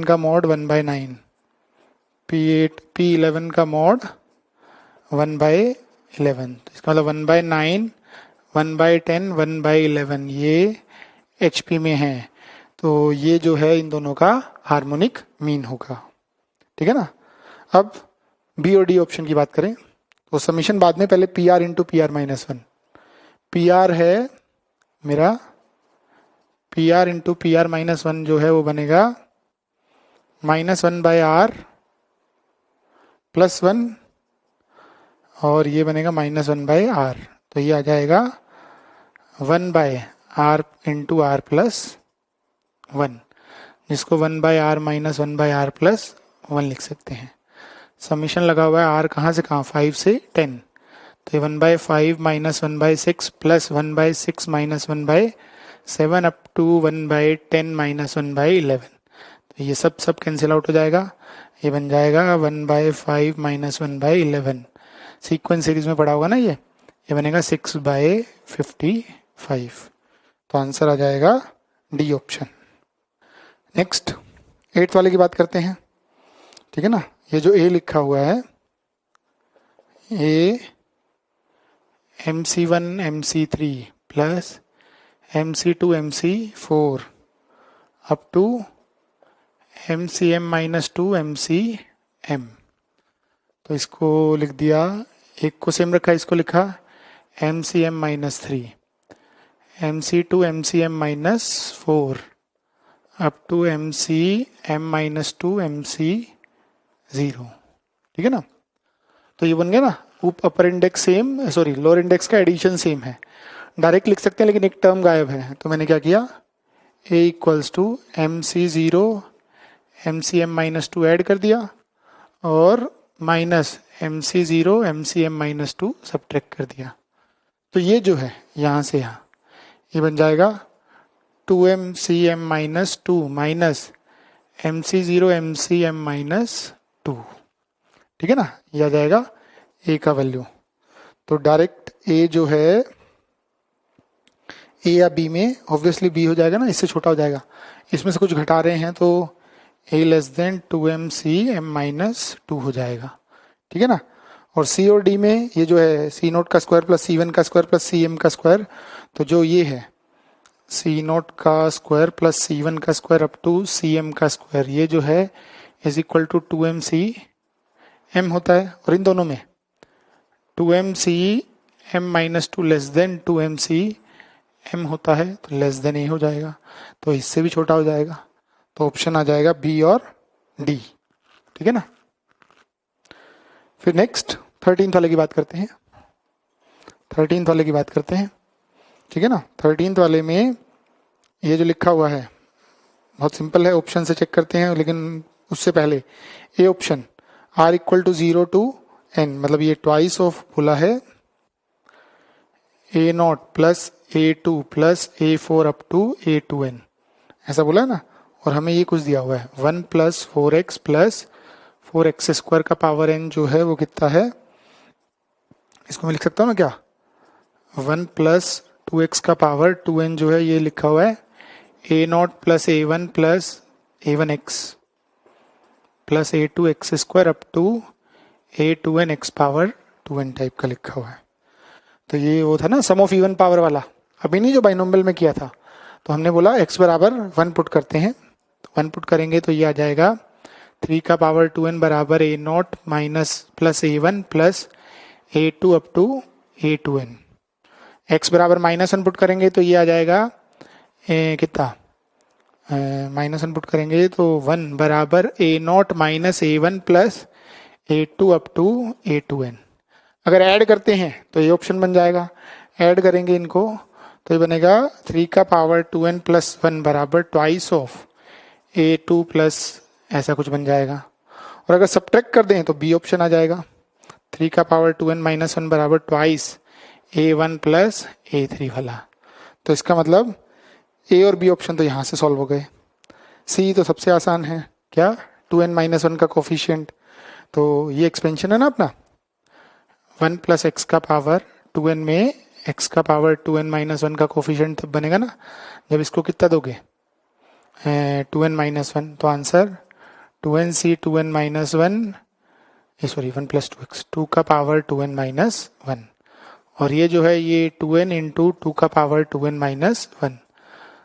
का मोड 1/9, P11 का मोड 1/11, तो इसका मतलब 1/9 1/10 1/11 ये HP में है, तो ये जो है इन दोनों का हार्मोनिक मीन होगा, ठीक है ना। अब बी और डी ऑप्शन की बात करें तो समीशन बाद में, पहले P R into P R minus one. P R है मेरा P R into P R minus one जो है वो बनेगा minus one by R plus one, और ये बनेगा माइनस वन बाय आर, तो ये आ जाएगा one by R into R plus one, जिसको one by R minus one by R plus one लिख सकते हैं। समीशन लगा हुआ है आर कहाँ से कहाँ, 5 से 10, तो ये 1/5 minus 1/6 plus 1/6 minus 1/7 up to 1/10 minus 1/11, तो ये सब कैंसिल आउट हो जाएगा। ये बन जाएगा 1/5 माइनस 1/11, सीक्वेंस सीरीज में पढ़ा होगा ना, ये बनेगा 6/55, तो आंसर आ जाएगा डी ऑप्शन। नेक्स्ट 8th वाले की बात करते हैं, ठीक है ना। ये जो ए लिखा हुआ है, A MC1 MC3 plus MC2 MC4 up to MCM minus 2 MCM, तो इसको लिख दिया, एक को सेम रखा, इसको लिखा MCM minus 3 MC2 MCM minus 4 up to MCM minus 2 MC0, ठीक है ना। तो ये बन गया ना, upper index same, sorry lower index का एडिशन सेम है, डायरेक्ट लिख सकते हैं, लेकिन एक टर्म गायब है, तो मैंने क्या किया, A equals to MC0 MCM minus 2 add कर दिया और minus MC0 MCM minus 2 subtract कर दिया, तो ये जो है यहाँ से यहाँ ये बन जाएगा 2MCM minus 2 minus MC0 MCM minus 2, ठीक है ना, ये आ जाएगा ए का वैल्यू। तो डायरेक्ट ए जो है ए या बी में, ऑब्वियसली बी हो जाएगा ना, इससे छोटा हो जाएगा, इसमें से कुछ घटा रहे हैं तो ए लेस देन 2MCM माइनस 2 हो जाएगा, ठीक है ना। और सी और डी में ये जो है सी नोट का स्क्वायर प्लस C1 का स्क्वायर प्लस CM का स्क्वायर, तो जो ये है सी नोट का स्क्वायर प्लस C1 का स्क्वायर अप टू CM का स्क्वायर, ये जो है इज इक्वल टू 2MCM होता है, और इन दोनों में 2MCM minus 2 less than 2MCM होता है, तो लेस देन ए हो जाएगा, तो इससे भी छोटा हो जाएगा, तो ऑप्शन आ जाएगा बी और डी, ठीक है ना। फिर नेक्स्ट 13th वाले की बात करते हैं, 13th वाले की बात करते हैं, ठीक है ना। 13th वाले में ये जो लिखा हुआ है बहुत सिंपल है, ऑप्शन से चेक करते हैं, लेकिन उससे पहले A option r equal to 0 to n, मतलब ये ट्वाइस ऑफ बोला है A naught plus A2 plus A4 up to A2n, ऐसा बोला है ना। और हमें ये कुछ दिया हुआ है 1 plus 4x plus 4x square का पावर n जो है वो कितना है, इसको मैं लिख सकता हूँ ना क्या, 1 प्लस 2x का पावर 2n जो है ये लिखा हुआ है A0 plus A1 plus A1x plus A2x square up to A2n x power 2n type का लिखा हुआ है। तो ये वो था ना सम ऑफ इवन पावर वाला, अभी नहीं जो बाइनोमियल में किया था। तो हमने बोला x बराबर 1 पुट करते हैं, तो 1 पुट करेंगे तो ये आ जाएगा 3 का पावर 2n बराबर A0 minus plus A1 plus A2 up to A2n। x बराबर -1 पुट करेंगे तो ये आ जाएगा कितना, -1 पुट करेंगे तो 1 बराबर A0 minus A1 plus A2 up to A2n। अगर ऐड करते हैं तो ये ऑप्शन बन जाएगा, ऐड करेंगे इनको तो ये बनेगा 3 का पावर 2n प्लस 1 बराबर ट्वाइस ऑफ A2 प्लस ऐसा कुछ बन जाएगा। और अगर सब्ट्रैक्ट कर दें तो बी ऑप्शन आ जाएगा, 3 का पावर 2n माइनस 1 बराबर ट्वाइस A1 प्लस A3 वाला। तो इसका मतलब ए और बी ऑप्शन तो यहाँ से सॉल्व हो गए। सी तो सबसे आसान है, क्या 2n माइनस 1 का कोफिशिएंट, तो ये एक्सपेंशन है ना अपना 1 प्लस एक्स का पावर 2n में x का पावर 2n माइनस 1 का कोफिशिएंट तब बनेगा ना जब इसको कितना दोगे 2n माइनस 1। तो आंसर 2n सी 2n minus 1 sorry 1 plus 2x 2 का पावर 2n माइनस 1, और ये जो है ये 2n इंटू 2 का पावर 2n माइनस 1।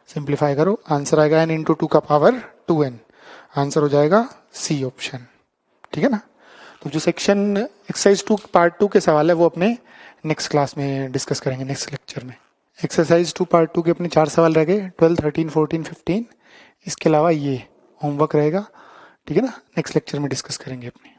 सिंप्लीफाई करो, आंसर आएगा n इंटू 2 का पावर 2n, आंसर हो जाएगा सी ऑप्शन। ठीक है ना। तो जो सेक्शन एक्सरसाइज 2 पार्ट 2 के सवाल है वो अपने नेक्स्ट क्लास में डिस्कस करेंगे, नेक्स्ट लेक्चर में। एक्सरसाइज 2 पार्ट 2 के अपने 4 सवाल रह गए, 12, 13, 14, 15। इसके अलावा ये होमवर्क रहेगा, ठीक है ना, नेक्स्ट लेक्चर में डिस्कस करेंगे अपने।